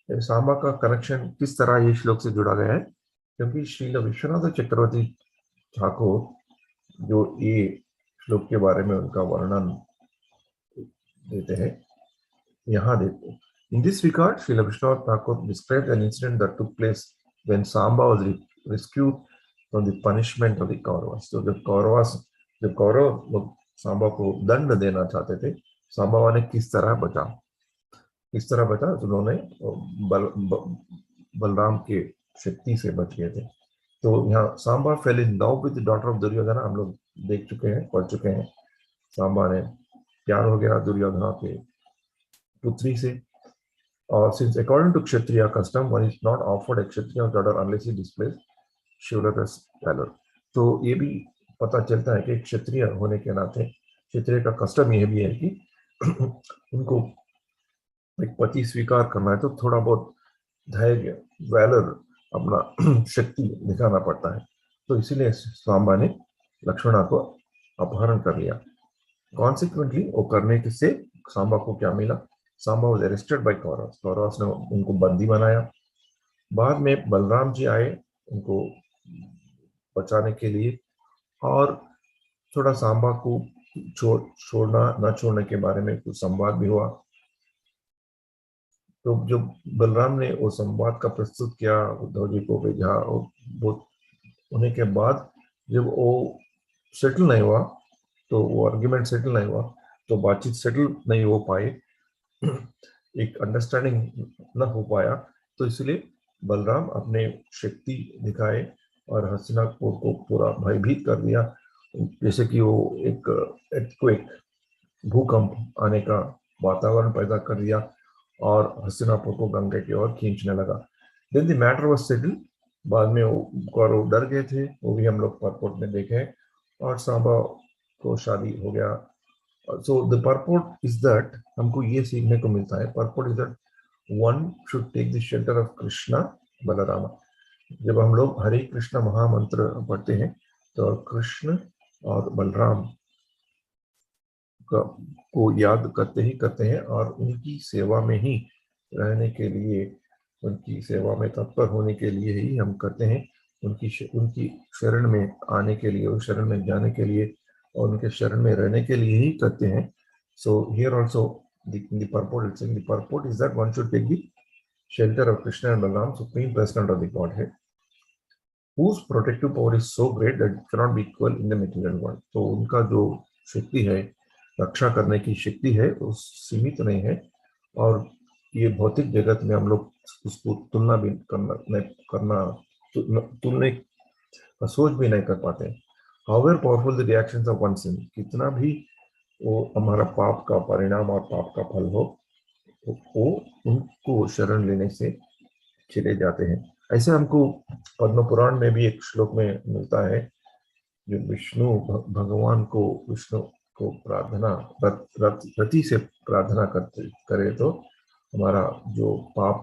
सांबा का कनेक्शन किस तरह ये श्लोक से जुड़ा गया है, क्योंकि श्रील विश्वनाथ चक्रवर्ती ठाकुर जो ये श्लोक के बारे में उनका वर्णन देते हैं, यहाँ देते हैं। In this regard, Srila Vishwanath Thakur described an incident that took place when Samba was rescued from the punishment of the Kauravas. तो जब कौरव लोग सांबा को दंड देना चाहते थे, सांबा ने किस तरह बचा, उन्होंने बलराम के शक्ति से बच गए थे। तो यहाँ Samba fail in love with the daughter of Duryodhana, हम लोग देख चुके हैं, पढ़ चुके हैं। सांबा ने प्यार हो गया दुर्योधना के पुत्री से। और since according to Kshatriya custom, one is not offered a Kshatriya's daughter unless he displays chivalrous valor. तो ये भी पता चलता है कि क्षत्रिय होने के नाते क्षत्रिय का कस्टम ये भी है कि उनको एक पति स्वीकार करना है तो थोड़ा बहुत धैर्य, वैलर, अपना शक्ति दिखाना पड़ता है। तो इसीलिए सांबा ने लक्ष्मणा को अपहरण कर लिया। कॉन्सिक्वेंटली वो करने से सांबा को क्या मिला, Samba was arrested bye Kauravas, Kauravas ने उनको बंदी बनाया। बाद में बलराम जी आए उनको बचाने के लिए, और थोड़ा सांबा को छोड़ना न छोड़ने के बारे में कुछ संवाद भी हुआ। तो जो बलराम ने वो संवाद का प्रस्तुत किया उद्धव जी को भेजा, वो होने के बाद जब वो सेटल नहीं हुआ, तो वो आर्ग्यूमेंट सेटल नहीं हुआ, तो बातचीत सेटल नहीं हो पाए, एक अंडरस्टैंडिंग न हो पाया, तो इसलिए बलराम अपने शक्ति दिखाए और हस्तिनापुर को पूरा भयभीत कर दिया, जैसे कि वो एक earthquake, भूकंप आने का वातावरण पैदा कर दिया और हस्तिनापुर को गंगा की ओर खींचने लगा। Then the matter was settled. बाद में वो कौरव डर गए थे, वो भी हम लोग परपोर्ट में देखे, और सांबा को शादी हो गया। So the purport is that हमको ये सीखने को मिलता है, purport is that one should take the shelter of Krishna Balarama. जब हम लोग हरे कृष्ण महामंत्र पढ़ते हैं तो कृष्ण और बलराम को याद करते हैं और उनकी सेवा में ही रहने के लिए, उनकी सेवा में तत्पर होने के लिए ही हम करते हैं। उनकी शरण में आने के लिए, उस शरण में जाने के लिए और उनके शरण में रहने के लिए ही करते हैं। So here also the purport is that one should take the shelter of Krishna and Balaram, Supreme President of the Godhead, whose protective power is so great that it cannot be equal in the material world. तो उनका जो शक्ति है, रक्षा करने की शक्ति है, वो सीमित नहीं है और ये भौतिक जगत में हम लोग उसको तुलना भी तुलने का सोच भी नहीं कर पाते। However powerful the reactions of one sin, कितना भी वो हमारा पाप का परिणाम और पाप का फल हो, वो उनको शरण लेने से चले जाते हैं। ऐसे हमको पद्म पुराण में भी एक श्लोक में मिलता है, जो भगवान को प्रार्थना रति से प्रार्थना करे तो हमारा जो पाप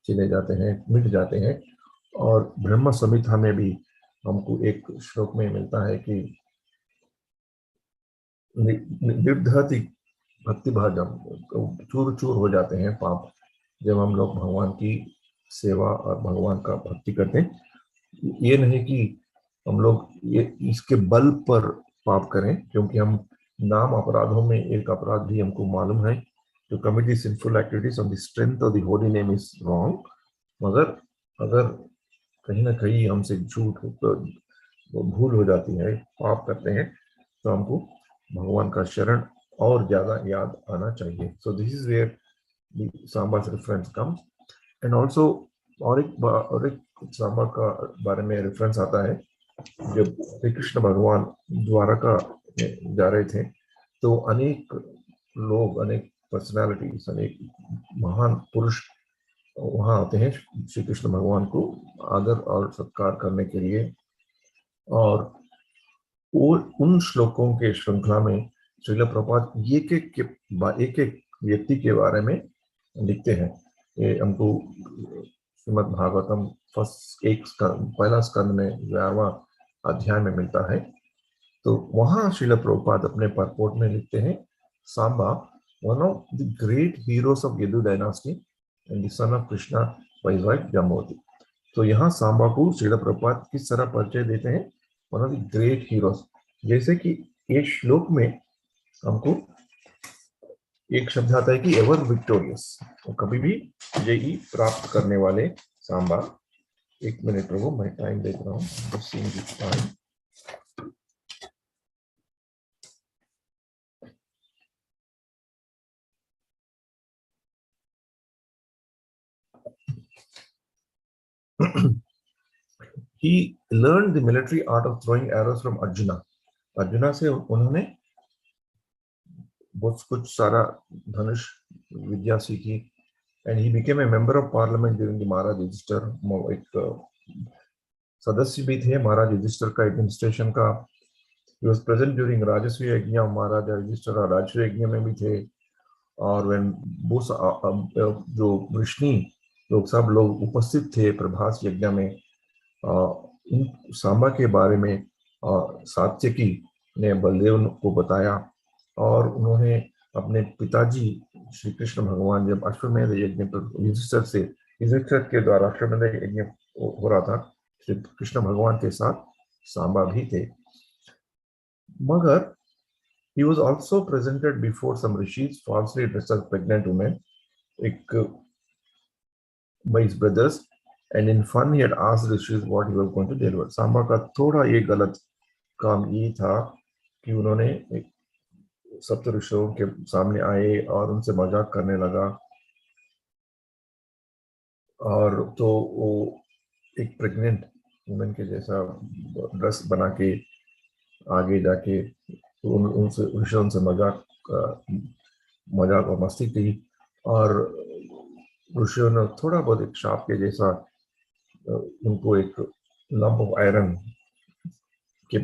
चले जाते हैं, मिट जाते हैं। और ब्रह्म संहिता में भी हमको एक श्लोक में मिलता है कि निर्धति भक्ति भाजम, चूर चूर हो जाते हैं पाप जब हम लोग भगवान की सेवा और भगवान का भक्ति करते हैं। ये नहीं कि हम लोग ये इसके बल पर पाप करें, क्योंकि हम नाम अपराधों में एक अपराध भी हमको मालूम है, to commit the sinful activities on the strength of the holy name is wrong। मगर अगर कहीं ना कहीं हमसे झूठ भूल हो जाती है, पाप करते हैं, तो हमको भगवान का शरण और ज्यादा याद आना चाहिए। So this is where the Samba's reference comes, and also और एक सांबा का बारे में रेफरेंस आता है। जब श्री कृष्ण भगवान द्वारका में जा रहे थे तो अनेक लोग, अनेक पर्सनालिटीज, अनेक महान पुरुष वहां आते हैं श्री कृष्ण भगवान को आदर और सत्कार करने के लिए। और वो उन श्लोकों के श्रृंखला में श्रील प्रभुपाद एक एक व्यक्ति के बारे में लिखते हैं। ये हमको श्रीमद् भागवतम पहला स्कंद में 11वां अध्याय में मिलता है। तो वहां श्रील प्रभुपाद अपने परपोर्ट में लिखते हैं, Samba one of the great heroes of Yadu dynasty and the sun of Krishna by his wife Jambavati. तो यहाँ सांबा को श्रील प्रभुपाद किस तरह परिचय देते हैं, one of the great heroes. जैसे कि ये श्लोक में हमको एक शब्द आता है कि एवर विक्टोरियस, तो कभी भी विजयी प्राप्त करने वाले सांबा। एक मिनट प्रभु, मैं टाइम देख रहा हूँ। He learned the military art of throwing arrows from Arjuna. Arjuna से उन्होंने बहुत कुछ सारा धनुष विद्या सीखी। And he became a member of parliament during the महाराज युधिष्ठिर, एक सदस्य भी थे महाराज युधिष्ठिर का एडमिनिस्ट्रेशन का। He was present during राजस्व यज्ञ, महाराज युधिष्ठिर राजस्व यज्ञ में भी थे। और when जो वृष्णि लोग सब लोग उपस्थित थे प्रभास यज्ञ में, इन सांबा के बारे में सात्यकी ने बलदेव को बताया। और उन्होंने अपने पिताजी श्री कृष्ण भगवान, जब अश्वमेध यज्ञ पर युधिष्ठिर के द्वारा अश्वमेध यज्ञ हो रहा था, श्री कृष्ण भगवान के साथ सांबा भी थे। मगर he was also presented before some rishis falsely dressed as pregnant women by his brothers, and in fun he had asked the rishis what he was going to deliver। Samba का थोड़ा ये गलत काम ये था कि उन्होंने सप्त ऋषियों के सामने आए और उनसे मजाक करने लगा। और तो वो एक प्रेग्नेंट वुमेन के जैसा ड्रेस बना के आगे जाके उनसे ऋषियों से मजाक और मस्ती की। और ऋषियों ने थोड़ा बहुत एक शाप के जैसा उनको एक लंप ऑफ आयरन के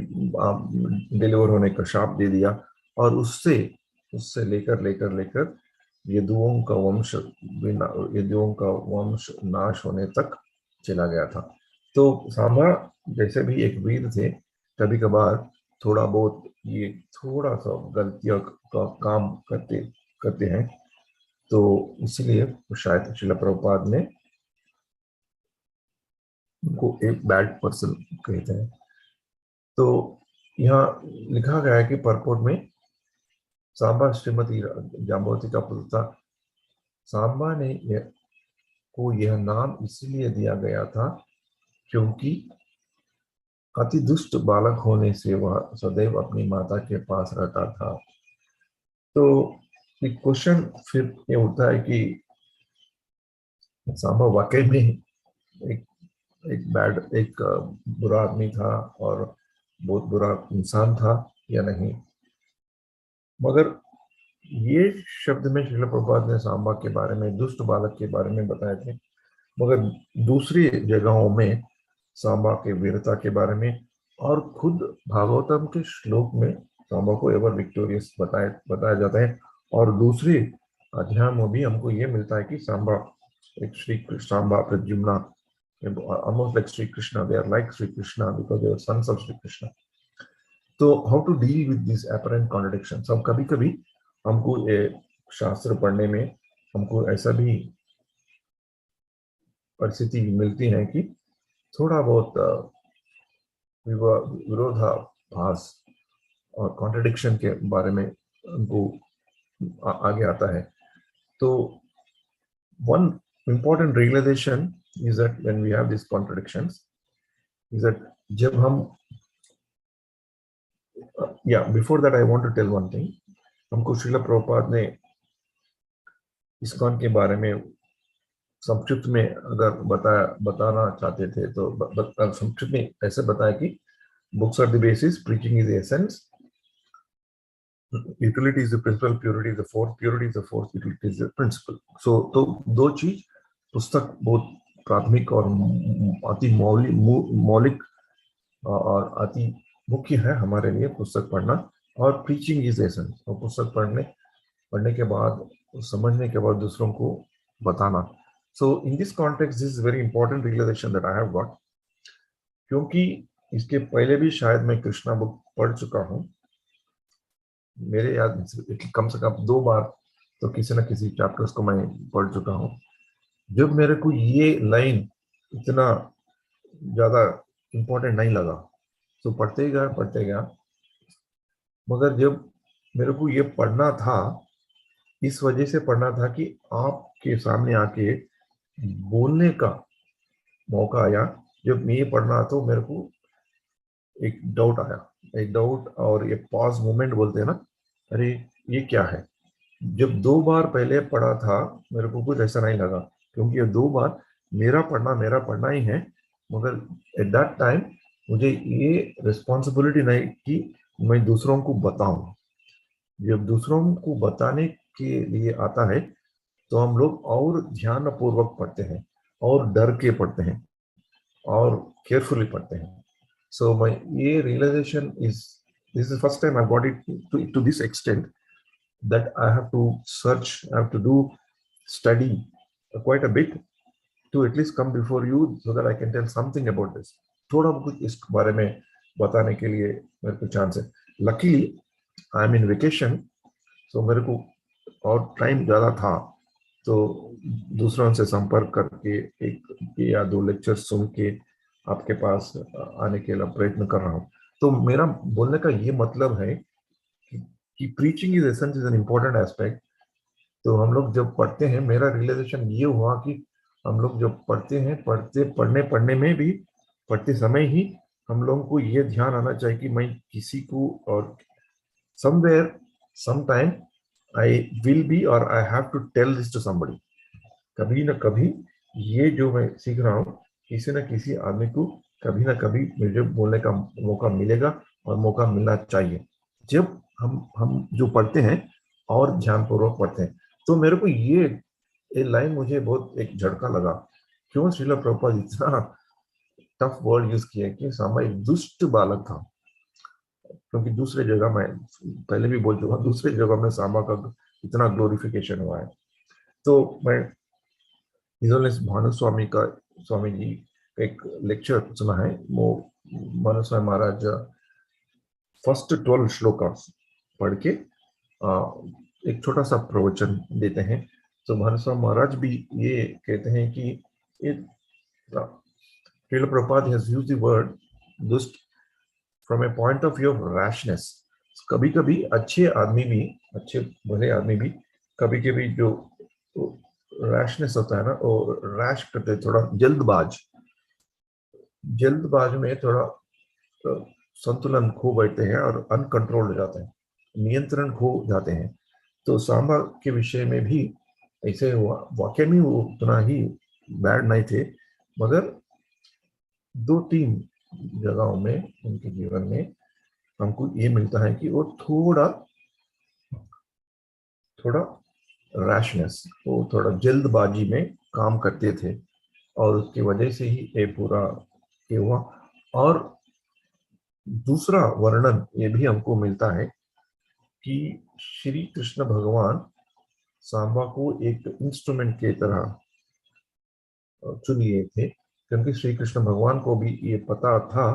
डिलीवर होने का शाप दे दिया। और उससे लेकर यदुओं का वंश नाश होने तक चला गया था। तो सांबा जैसे भी एक वीर थे, कभी कभार थोड़ा बहुत ये थोड़ा सा गलतियों का काम करते करते हैं, तो इसलिए शायद श्रील प्रभुपाद ने उनको एक बैड पर्सन कहते हैं। तो यहाँ लिखा गया है कि परपोर्ट में सांबा श्रीमती जाम्बवती का पुत्र था। सांबा ने को यह नाम इसलिए दिया गया था क्योंकि अति दुष्ट बालक होने से वह सदैव अपनी माता के पास रहता था। तो एक क्वेश्चन फिर ये उठता है कि सांबा वाकई में एक एक बुरा आदमी था और बहुत बुरा इंसान था या नहीं। मगर ये शब्द में श्रील प्रभुपाद ने सांबा के बारे में, दुष्ट बालक के बारे में बताए थे, मगर दूसरी जगहों में सांबा के वीरता के बारे में और खुद भागवतम के श्लोक में सांबा को एवर विक्टोरियस बताया जाता है। और दूसरे अध्याय में भी हमको ये मिलता है कि सांबा एक Samba Pradyumna, almost like Sri Krishna, they are like Sri Krishna because they are sons of Sri Krishna. तो how to deal with these apparent contradictions? अब कभी कभी हमको ये शास्त्र पढ़ने में हमको ऐसा भी परिस्थिति मिलती है कि थोड़ा बहुत विरोधाभास और कॉन्ट्रडिक्शन के बारे में हमको आगे आता है। तो one important realization is that when we have these contradictions is that जब हम before that I want to tell one thing. हमको श्रील प्रभुपाद ने इस्कॉन के बारे में संक्षिप्त में अगर बताना चाहते थे तो संक्षिप्त में ऐसे बताया कि books are the basis, preaching is the essence, utility is the principal, purity is the fourth, purity is the fourth, utility is the principal. So तो दो चीज पुस्तक बहुत प्राथमिक और अति मौलिक और अति मुख्य है हमारे लिए पुस्तक पढ़ना, और प्रीचिंग इज एसेंस, और पुस्तक पढ़ने के बाद समझने के बाद दूसरों को बताना। So in this context this is very important realization that I have got, क्योंकि इसके पहले भी शायद मैं कृष्णा बुक पढ़ चुका हूँ, मेरे याद कम से कम 2 बार तो किसी न किसी चैप्टर्स को मैं पढ़ चुका हूँ। जब मेरे को ये लाइन इतना ज्यादा इंपॉर्टेंट नहीं लगा तो पढ़ते गया, मगर जब मेरे को ये पढ़ना था, इस वजह से पढ़ना था कि आपके सामने आके बोलने का मौका आया। जब मैं ये पढ़ना तो मेरे को एक डाउट आया, एक डाउट और ये पॉज मोमेंट बोलते हैं ना, अरे ये क्या है। जब 2 बार पहले पढ़ा था मेरे को कुछ ऐसा नहीं लगा, क्योंकि ये 2 बार मेरा पढ़ना ही है, मगर एट दैट टाइम मुझे ये रिस्पॉन्सिबिलिटी नहीं कि मैं दूसरों को बताऊं। जब दूसरों को बताने के लिए आता है तो हम लोग और ध्यान पूर्वक पढ़ते हैं और डर के पढ़ते हैं और केयरफुली पढ़ते हैं। सो माय ये realisation this is first time I got it to this extent that I have to search, I have to do study quite a bit to at least come before you so that I can tell something about this. थोड़ा बहुत इस बारे में बताने के लिए मेरे को चांस है। Luckily I am in vacation, so मेरे को और टाइम ज़्यादा था, तो दूसरों से संपर्क करके 1 या 2 लेक्चर सुन के आपके पास आने के लिए प्रयत्न कर रहा हूँ। तो मेरा बोलने का ये मतलब है कि preaching is essence is an important aspect. तो हम लोग जब पढ़ते हैं, मेरा रियलाइजेशन ये हुआ कि हम लोग जब पढ़ते हैं, पढ़ने में भी पढ़ते समय ही हम लोगों को ये ध्यान आना चाहिए कि मैं किसी को और somewhere sometime I will be or I have to tell this to somebody. कभी ना कभी ये जो मैं सीख रहा हूँ किसी न किसी आदमी को कभी ना कभी मुझे बोलने का मौका मिलेगा और मौका मिलना चाहिए। जब हम जो पढ़ते हैं और ध्यानपूर्वक पढ़ते हैं, तो मेरे को ये लाइन मुझे बहुत एक झटका लगा, क्यों श्रील प्रभुपाद इतना टफ वर्ड यूज किया कि सांबा एक दुष्ट बालक था। क्योंकि दूसरे जगह मैं पहले भी बोल चुका, दूसरे जगह में सांबा का इतना ग्लोरिफिकेशन हुआ है। तो मैं भानु स्वामी जी एक लेक्चर सुना है, वो भानु स्वामी महाराज फर्स्ट 12 श्लोकास पढ़ के एक छोटा सा प्रवचन देते हैं। तो भानुस्वामी महाराज भी ये कहते हैं कि Srila Prabhupada has used the word दुष्ट from a point of view of rashness. कभी कभी अच्छे आदमी भी, अच्छे भले आदमी भी कभी कभी जो रैशनेस होता है ना, वो रैश करते हैं, थोड़ा जल्दबाज में थोड़ा संतुलन खो बैठते हैं और अनकंट्रोल्ड हो जाते हैं, नियंत्रण खो जाते हैं। तो सांबा के विषय में भी ऐसे हुआ। वाकई में वो उतना ही बैड नहीं थे, मगर 2-3 जगहों में उनके जीवन में हमको ये मिलता है कि वो थोड़ा रैशनेस, वो थोड़ा जल्दबाजी में काम करते थे और उसकी वजह से ही ये पूरा ये हुआ। और दूसरा वर्णन ये भी हमको मिलता है कि श्री कृष्ण भगवान सांबा को एक इंस्ट्रूमेंट के तरह चुन लिए थे, क्योंकि श्री कृष्ण भगवान को भी ये पता था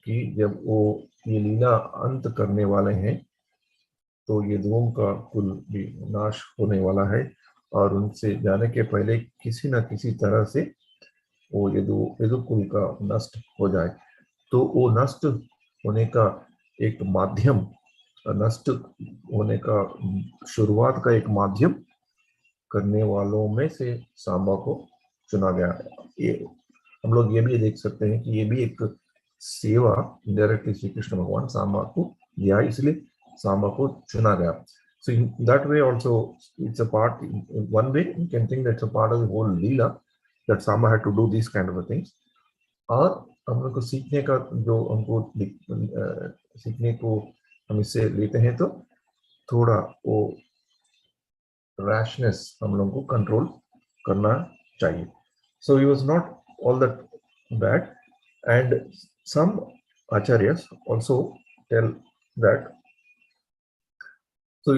कि जब वो ये लीला अंत करने वाले हैं तो ये दोनों का कुल भी नाश होने वाला है, और उनसे जाने के पहले किसी न किसी तरह से वो यदुकुल का नष्ट हो जाए। तो वो नष्ट होने का एक माध्यम, नष्ट होने का शुरुआत का एक माध्यम करने वालों में से सांबा को चुना गया। ये हम लोग ये भी देख सकते हैं कि ये भी एक सेवा डायरेक्टली श्री कृष्ण भगवान सांबा को दिया, इसलिए सांबा को चुना गया। So in that way also it's a part, in one way you can think that's a part of the whole leela that Samba had to do these kind of things. और हम लोग को सीखने का जो हमको सीखने को हम इससे लेते हैं, तो थोड़ा वो रैशनेस हम लोग को कंट्रोल करना चाहिए। So he was not all that bad, and some acharyas also tell that, तो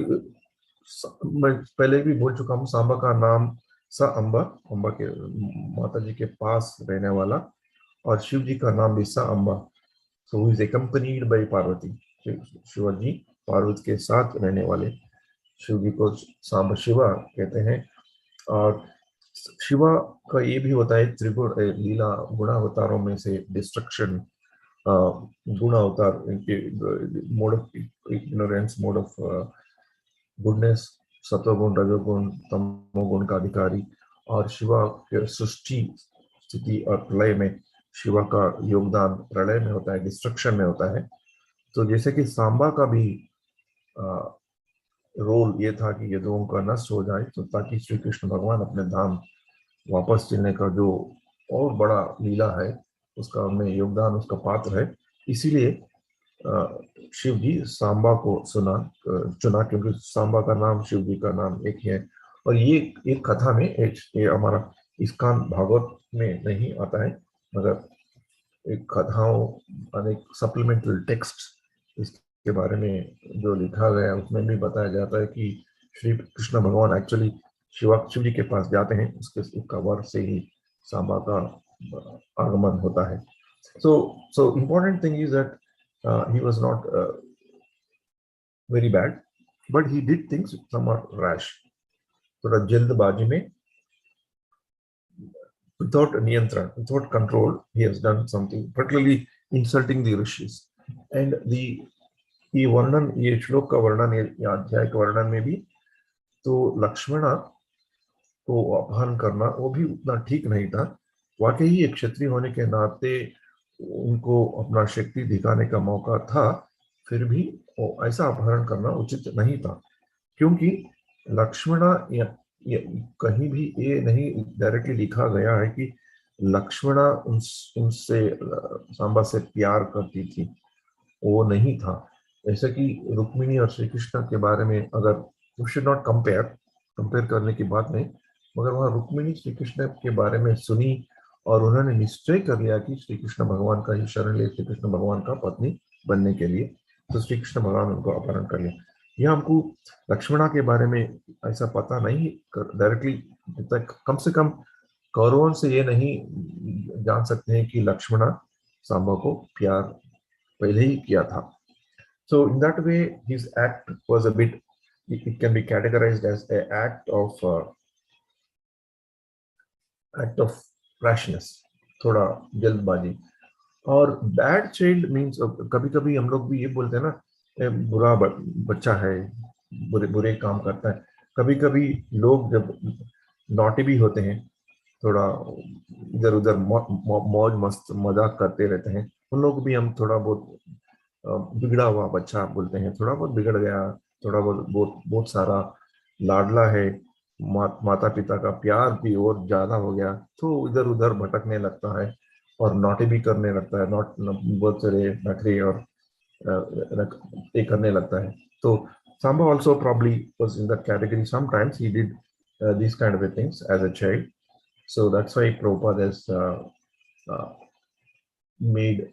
मैं पहले भी बोल चुका हूँ, सांबा का नाम सा अम्बा, अम्बा के माता जी के पास रहने वाला, और शिव जी का नाम भी सा Amba. So is accompanied by Parvati, Shiv ji Parvati के साथ रहने वाले। शिव जी को सांबा शिवा कहते हैं। और शिवा का ये भी होता है त्रिगुण लीला गुणावतारों में से डिस्ट्रक्शन, गुण अवतार, mode of ignorance, mode of goodness, सत्वगुण, रजोगुण, तमोगुण का अधिकारी। और शिवा के सृष्टि स्थिति और प्रलय में शिवा का योगदान प्रलय में होता है, डिस्ट्रक्शन में होता है। तो जैसे कि सांबा का भी रोल ये था कि ये दोनों का नष्ट हो जाए, तो ताकि श्री कृष्ण भगवान अपने धाम वापस चलने का जो और बड़ा लीला है उसका उनमें योगदान, उसका पात्र है। इसीलिए शिव जी सांबा को चुना, क्योंकि सांबा का नाम शिव जी का नाम एक ही है। और ये एक कथा में, ये हमारा इस्कान भागवत में नहीं आता है, मगर एक कथाओं अनेक सप्लीमेंटल टेक्स्ट इसके बारे में जो लिखा गया उसमें भी बताया जाता है कि श्री कृष्ण भगवान एक्चुअली शिव जी के पास जाते हैं, उसका वर से ही सांबा का आगमन होता है। So important thing is that he was not very bad, but he did things somewhat rash, थोड़ा जल्दबाजी में, without niyantran, without control, he has done something, particularly insulting the rishis. And ये वर्णन, ये श्लोक का वर्णन, ये अध्याय का वर्णन में भी, तो लक्ष्मणा को अपहरण करना वो भी उतना ठीक नहीं था। वाकई ही एक क्षत्रिय होने के नाते उनको अपना शक्ति दिखाने का मौका था, फिर भी ऐसा अपहरण करना उचित नहीं था, क्योंकि लक्ष्मणा कहीं भी ये नहीं डायरेक्टली लिखा गया है कि लक्ष्मणा उनसे सांबा से प्यार करती थी, वो नहीं था। ऐसा कि रुक्मिणी और श्री कृष्ण के बारे में अगर वी शुड नॉट कंपेयर करने की बात नहीं, मगर वहाँ रुक्मिणी श्री कृष्ण के बारे में सुनी और उन्होंने निश्चय कर लिया कि श्री कृष्ण भगवान का ही शरण ले, श्री कृष्ण भगवान का पत्नी बनने के लिए, तो श्री कृष्ण भगवान उनको अपहरण कर लिया। यह हमको लक्ष्मणा के बारे में ऐसा पता नहीं डायरेक्टली, कम से कम कौरवों से ये नहीं जान सकते हैं कि लक्ष्मणा सांबा को प्यार पहले ही किया था। So in that way, his act was a bit, it can be categorized as an act of rashness, थोड़ा जल्दबाजी. और बैड चाइल्ड मीन्स कभी कभी हम लोग भी ये बोलते हैं ना, बुरा बच्चा है, बुरे बुरे काम करता है. कभी कभी लोग जब नॉटी भी होते हैं, थोड़ा इधर उधर मौज मस्त मजाक करते रहते हैं, उन लोग भी हम थोड़ा बहुत बिगड़ा हुआ बच्चा बोलते हैं, थोड़ा बहुत बिगड़ गया, थोड़ा बहुत बहुत बहुत सारा लाडला है, माता पिता का प्यार भी और ज्यादा हो गया, तो इधर उधर भटकने लगता है और नौटे भी करने लगता है, नॉट बहुत सारे नखरे और ये करने लगता है. तो Samba also probably was in that category. Sometimes he did these kind of things as a child. So that's why Prabhupada has made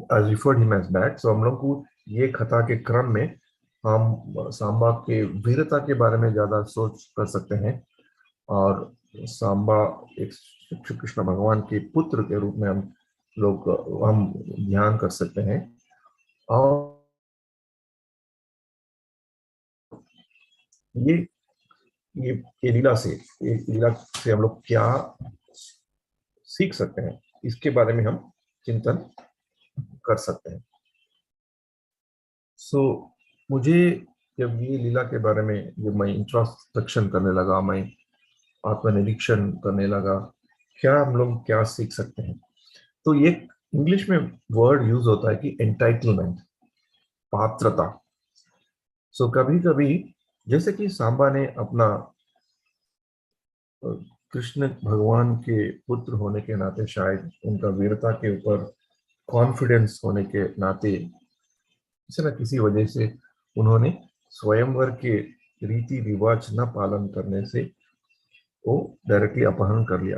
referred him as bad. So हम लोग को ये कथा के क्रम में हम सांबा के वीरता के बारे में ज्यादा सोच कर सकते हैं, और सांबा एक श्री कृष्ण भगवान के पुत्र के रूप में हम ध्यान कर सकते हैं. और ये ये लीला से हम लोग क्या सीख सकते हैं, इसके बारे में हम चिंतन कर सकते हैं. सो मुझे जब ये लीला के बारे में जब मैं इंट्रोस्पेक्शन करने लगा, मैं आत्मनिरीक्षण करने लगा, क्या हम लोग क्या सीख सकते हैं, तो ये इंग्लिश में वर्ड यूज होता है कि एंटाइटलमेंट, पात्रता. सो कभी कभी जैसे कि सांबा ने अपना कृष्ण भगवान के पुत्र होने के नाते, शायद उनका वीरता के ऊपर कॉन्फिडेंस होने के नाते, किसी न किसी वजह से उन्होंने स्वयंवर के रीति रिवाज न पालन करने से वो डायरेक्टली अपहरण कर लिया.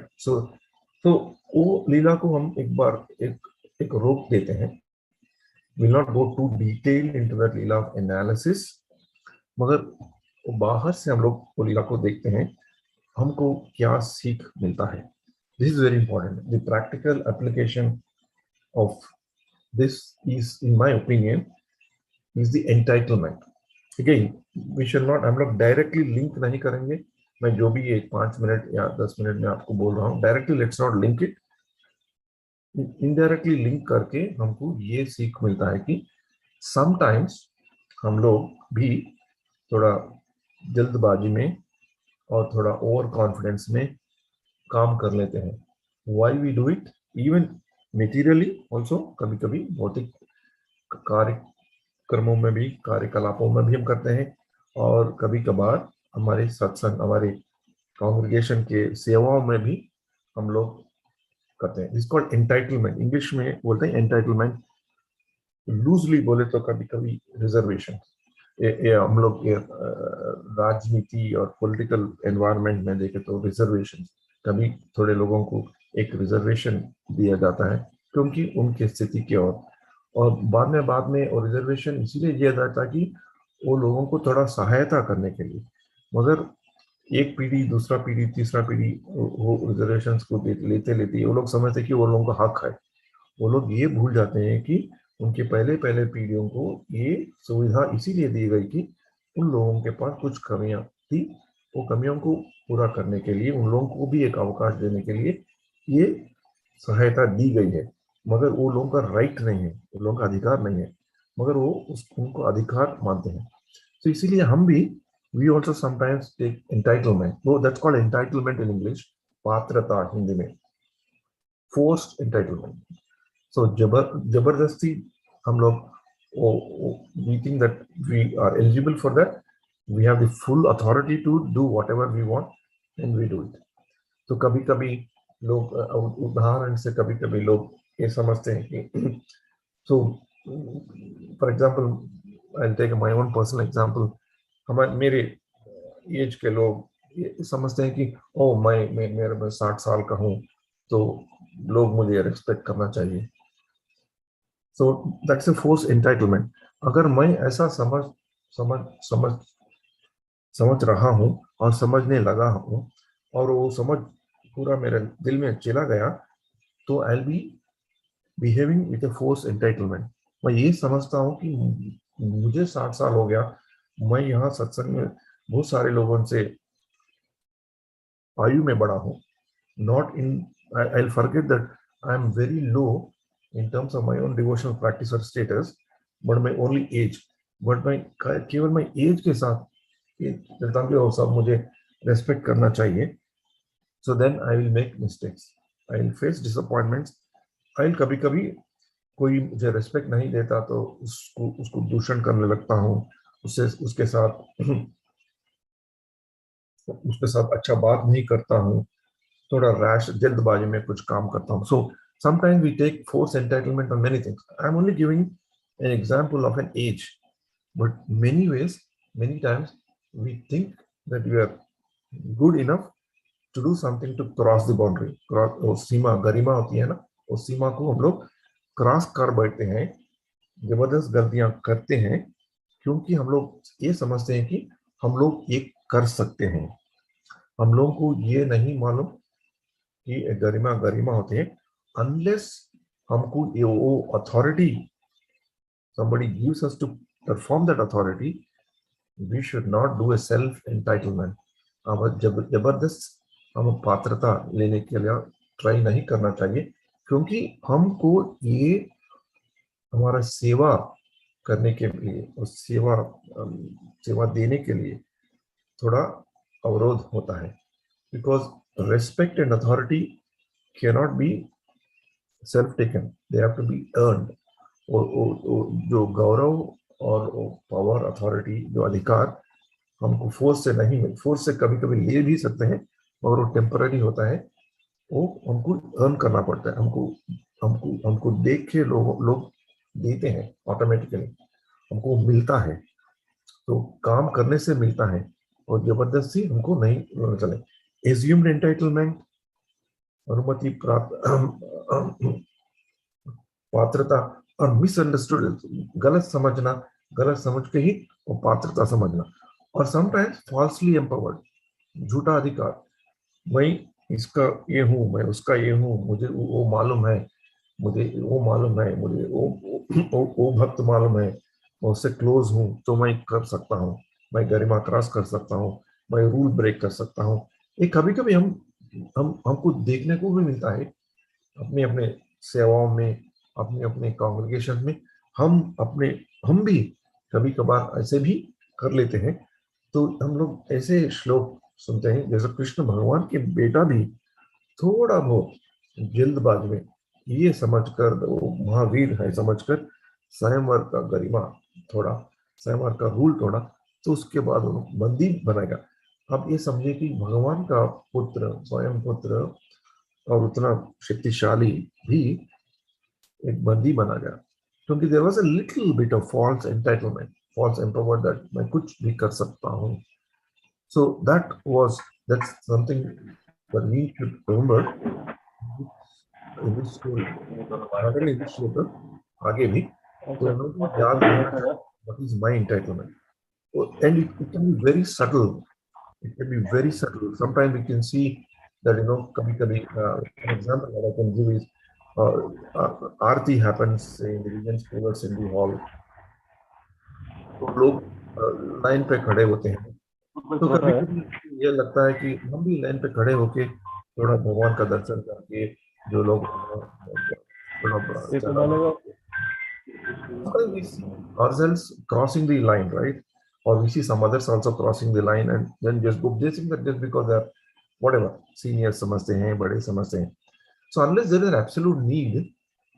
तो वो लीला को हम एक बार एक रोक देते हैं. Will not go to detail into that lila of analysis, मगर वो बाहर से हम लोग वो लीला को देखते हैं, हमको क्या सीख मिलता है. This is very important. The practical application of this is, in my opinion, is the entitlement. Again we should not, हम लोग डायरेक्टली लिंक नहीं करेंगे. मैं जो भी 5 मिनट या 10 मिनट में आपको बोल रहा हूँ, directly let's not link it. Indirectly link करके हमको ये सीख मिलता है कि समटाइम्स हम लोग भी थोड़ा जल्दबाजी में और थोड़ा ओवर कॉन्फिडेंस में काम कर लेते हैं. Why we do it, even materially also, कभी कभी भौतिक कार्यक्रमों में भी, कार्यकलापों में भी हम करते हैं, और कभी कभार हमारे सत्संग, हमारे कांग्रेगेशन के सेवाओं में भी हम लोग करते हैं. This called entitlement. इंग्लिश में बोलते हैं एंटाइटलमेंट. लूजली बोले तो कभी कभी रिजर्वेशन. हम लोग राजनीति और पॉलिटिकल एनवायरनमेंट में देखें तो रिजर्वेशन, कभी थोड़े लोगों को एक रिजर्वेशन दिया जाता है क्योंकि उनकी स्थिति की और बाद में और रिजर्वेशन इसीलिए दिया जाता है कि वो लोगों को थोड़ा सहायता करने के लिए. मगर एक पीढ़ी, दूसरा पीढ़ी, तीसरा पीढ़ी वो रिजर्वेशन को लेते वो लोग समझते कि वो लोगों का हक है. वो लोग ये भूल जाते हैं कि उनके पहले पीढ़ियों को ये सुविधा इसीलिए दी गई कि उन लोगों के पास कुछ कमियां थी, वो कमियों को पूरा करने के लिए, उन लोगों को भी एक अवकाश देने के लिए ये सहायता दी गई है. मगर वो लोगों का राइट नहीं है, वो लोगों का अधिकार नहीं है, मगर वो उनको अधिकार मानते हैं. तो इसीलिए हम भी, we also sometimes take entitlement. No, that's called entitlement in English. पात्रता हिंदी में, forced entitlement. So जबरदस्ती हम लोग, we think that we are eligible for that. We have the full authority to do whatever we want, and we do it. तो कभी कभी लोग, उदाहरण से कभी कभी लोग ये समझते हैं कि so for example, I'll take my own personal example. मेरे एज के लोग समझते हैं कि मेरे 60 साल का हूँ तो लोग मुझे रिस्पेक्ट करना चाहिए. So that's a force entitlement. अगर मैं ऐसा समझ रहा हूँ और समझने लगा हूँ और वो समझ पूरा मेरे दिल में चला गया, तो I will be behaving with a force entitlement. मैं ये समझता हूँ कि मुझे 60 साल हो गया, मैं यहाँ सत्संग में बहुत सारे लोगों से आयु में बड़ा हूँ. Not in, I'll forget that I am very low in terms of my own devotional practice or status, but my only age. But my केवल my age के साथ ताकि वो सब मुझे respect करना चाहिए. So then I will make mistakes. I will face disappointments. I'll कभी-कभी कोई मुझे respect नहीं देता तो उसको दूषण करने लगता हूँ. उसके साथ अच्छा बात नहीं करता हूँ. थोड़ा रैश जल्दबाजी में कुछ काम करता हूँ. So sometimes we take force entitlement on many things. I'm only giving an example of an age, but many ways, many times we think that we are good enough to do something to cross the boundary. वो सीमा गरिमा होती है ना, उस सीमा को हम लोग cross कर बैठते हैं, जबरदस्त गलतियां करते हैं, क्योंकि हम लोग ये समझते हैं कि हम लोग ये कर सकते हैं. हम लोगों को ये नहीं मालूम कि गरिमा गरिमा होते हैं unless हमको ये वो authority somebody gives us to perform that authority, we should not do a self entitlement. अब जबरदस्त हम पात्रता लेने के लिए ट्राई नहीं करना चाहिए, क्योंकि हमको ये हमारा सेवा करने के लिए और सेवा देने के लिए थोड़ा अवरोध होता है. Because respect and authority cannot be self-taken, they have to be earned. जो गौरव और पावर अथॉरिटी जो अधिकार हमको फोर्स से नहीं मिल, फोर्स से कभी कभी ले भी सकते हैं मगर वो टेम्पररी होता है, वो हमको अर्न करना पड़ता है. हमको देख के लोग देते हैं ऑटोमेटिकली, हमको मिलता है, तो काम करने से मिलता है और जबरदस्ती हमको नहीं चले. एज्यूम्ड एंटाइटलमेंट, अनुमति प्राप्त पात्रता और मिसअंडरस्टूड, गलत समझ के ही वो पात्रता समझना, और समटाइम्स फॉल्सली एम्पावर्ड, झूठा अधिकार. मैं इसका ये हूँ, मैं उसका ये हूँ, मुझे वो मालूम है, मुझे वो मालूम है, मुझे वो भक्त मालूम है, मैं उससे क्लोज हूँ तो मैं कर सकता हूँ, मैं गरिमा क्रॉस कर सकता हूँ, मैं रूल ब्रेक कर सकता हूँ. ये कभी कभी हमको देखने को भी मिलता है अपने अपने सेवाओं में, अपने अपने कांग्रेगेशन में. हम भी कभी कभार ऐसे भी कर लेते हैं. तो हम लोग ऐसे श्लोक सुनते हैं जैसे कृष्ण भगवान के बेटा भी थोड़ा बहुत जल्दबाजी में ये समझकर, वो महावीर है समझकर स्वयंवर का गरिमा थोड़ा, स्वयंवर का रूल तोड़ा, तो उसके बाद वो बंदी बनाएगा. अब ये समझे कि भगवान का पुत्र, स्वयं पुत्र और उतना शक्तिशाली भी एक बंदी बना गया, क्योंकि there was a little bit of false entitlement, false empowerment that मैं कुछ भी कर सकता हूँ. So that's something that we should remember in this story, not only in this chapter, आगे भी. तो हम लोग को याद रखना चाहिए what is my entitlement. And it can be very subtle. It can be very subtle. Sometimes we can see that, कभी-कभी, an example that I can give is Aarti happens in the religious prayers in the hall. तो लोग line पे खड़े होते हैं, तो कभी-कभी ये लगता है कि हम भी लाइन पे खड़े होके थोड़ा भगवान का दर्शन करके जो लोग थोड़ा sometimes we see ourselves crossing the line, right? Or we see some others also crossing the line and then just go. They think that just because they're whatever seniors समझते हैं, बड़े समझते हैं. So unless there is an absolute need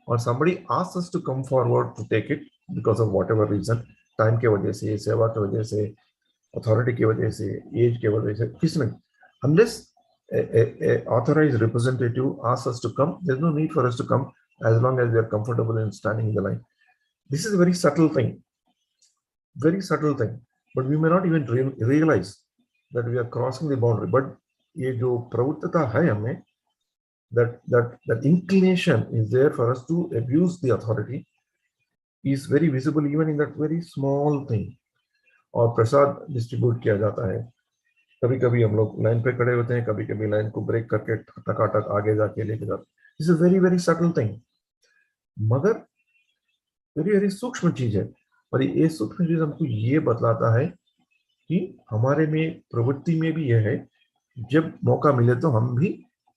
or somebody asks us to come forward to take it because of whatever reason, time के वजह से, सेवा के वजह से, authority की वजह से, age के वजह से, किसी में, unless a authorized representative asks us to come, there's no need for us to come as long as we are comfortable in standing in the line. This is a very subtle thing, but we may not even realize that we are crossing the boundary. But ये जो प्रवृत्ति है हमें, that inclination is there for us to abuse the authority is very visible even in that very small thing. और प्रसाद distribute किया जाता है, कभी कभी हम लोग लाइन पे खड़े होते हैं, कभी कभी लाइन को ब्रेक करके टकाटक आगे जाके लेके जाते. This is a very very subtle thing. मगर वेरी वेरी सूक्ष्म चीज है। और ये सूक्ष्म चीज हमको ये बतलाता है कि हमारे में प्रवृत्ति में भी यह है, जब मौका मिले तो हम भी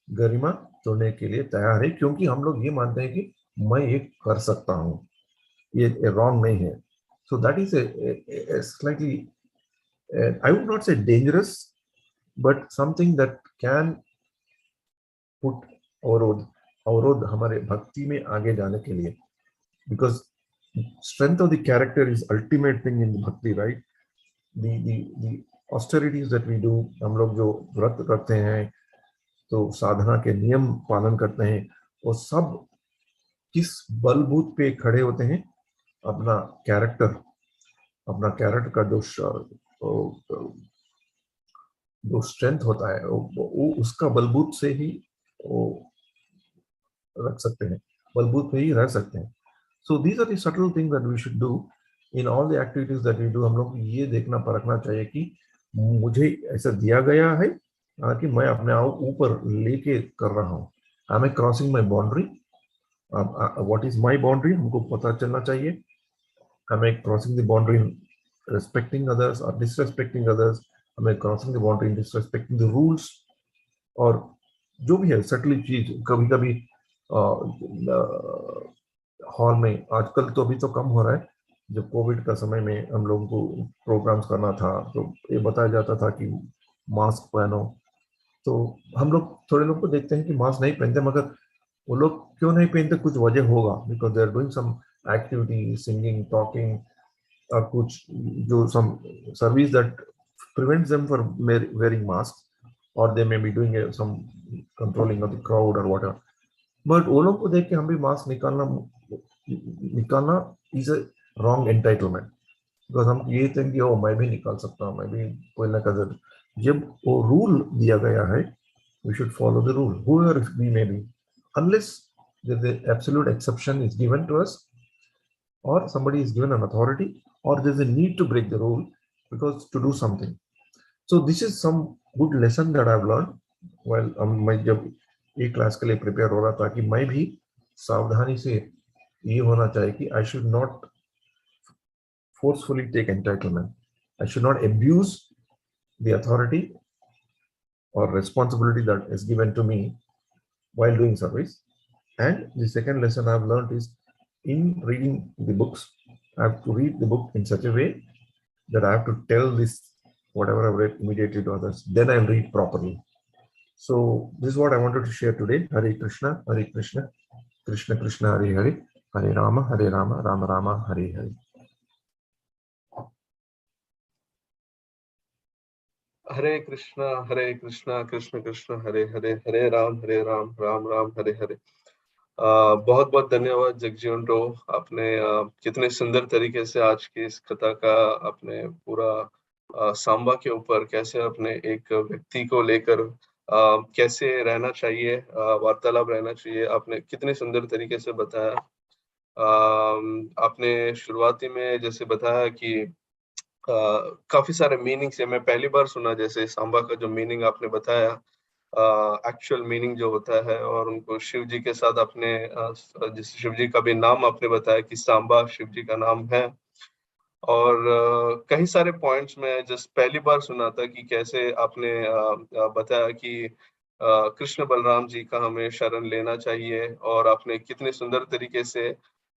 गरिमा तोड़ने के लिए तैयार है, क्योंकि हम लोग ये मानते हैं कि मैं ये कर सकता हूँ, ये रॉन्ग नहीं है। So that is slightly, I would not say dangerous, but something that can put अवरोध, अवरोध हमारे भक्ति में आगे जाने के लिए, because strength of the character is ultimate thing in bhakti, right? The austerities that we do, हम लोग जो व्रत करते हैं, तो साधना के नियम पालन करते हैं, वो सब किस बलबूत पे खड़े होते हैं? अपना कैरेक्टर, अपना कैरेक्टर का जो स्ट्रेंथ होता है, वो उसका बलबूत से ही वो रख सकते हैं, बलबूत पे ही रह सकते हैं। So these are the subtle things that we should do in all the activities that we do. हम लोग ये देखना परखना चाहिए कि मुझे ऐसा दिया गया है कि मैं अपने आप ऊपर लेके कर रहा हूँ। I am crossing my boundary, what is my boundary हमको पता चलना चाहिए। Am I crossing the boundary in respecting others or disrespecting others? Am I crossing the boundary in disrespecting the rules? और जो भी है सटली चीज, कभी कभी हॉल में, आजकल तो अभी तो कम हो रहा है, जब कोविड का समय में हम लोगों को प्रोग्राम्स करना था तो ये बताया जाता था कि मास्क पहनो, तो हम लोग थोड़े लोग को देखते हैं कि मास्क नहीं पहनते, मगर वो लोग क्यों नहीं पहनते, कुछ वजह होगा, because they are doing some activity, singing, talking, or कुछ जो some service that prevents them from wearing masks, or they may be doing some controlling of the crowd or whatever. But वो लोग को देख के हम भी मास्क निकालना is a wrong entitlement, because हम ये think कि मैं भी निकाल सकता हूँ, मैं भी कोई ना कर, जब वो रूल दिया गया है, we should follow the rule whoever we may be, unless the absolute exception is given to us, or somebody is given an authority, or there's a need to break the rule because to do something. So this is some good lesson that I've learned while मैं जब ये class के लिए prepare हो रहा था, कि मैं भी सावधानी से ये होना चाहिए कि I should not forcefully take entitlement, I should not abuse the authority or responsibility that is given to me while doing service. And the second lesson I've learned is, in reading the books, I have to read the book in such a way that I have to tell this, whatever I've read, immediately to others. Then I'll read properly. So this is what I wanted to share today. Hare Krishna, Krishna Krishna, Hare Hare, Hare Rama, Rama Rama, Hare Hare. हरे कृष्णा कृष्ण कृष्ण हरे हरे, हरे राम राम राम हरे हरे। बहुत बहुत धन्यवाद जगजीवन रो, आपने कितने सुंदर तरीके से आज की इस कथा का अपने पूरा सांबा के ऊपर कैसे अपने एक व्यक्ति को लेकर कैसे रहना चाहिए, वार्तालाप रहना चाहिए, आपने कितने सुंदर तरीके से बताया। आपने शुरुआती में जैसे बताया कि काफी सारे मीनिंग्स है, मैं पहली बार सुना, जैसे सांबा का जो मीनिंग आपने बताया, एक्चुअल मीनिंग जो होता है, और उनको शिव जी के साथ अपने जैसे शिव जी का भी नाम आपने बताया कि सांबा शिव जी का नाम है, और कई सारे पॉइंट्स में जस्ट पहली बार सुना था कि कैसे आपने बताया कि कृष्ण बलराम जी का हमें शरण लेना चाहिए, और आपने कितने सुंदर तरीके से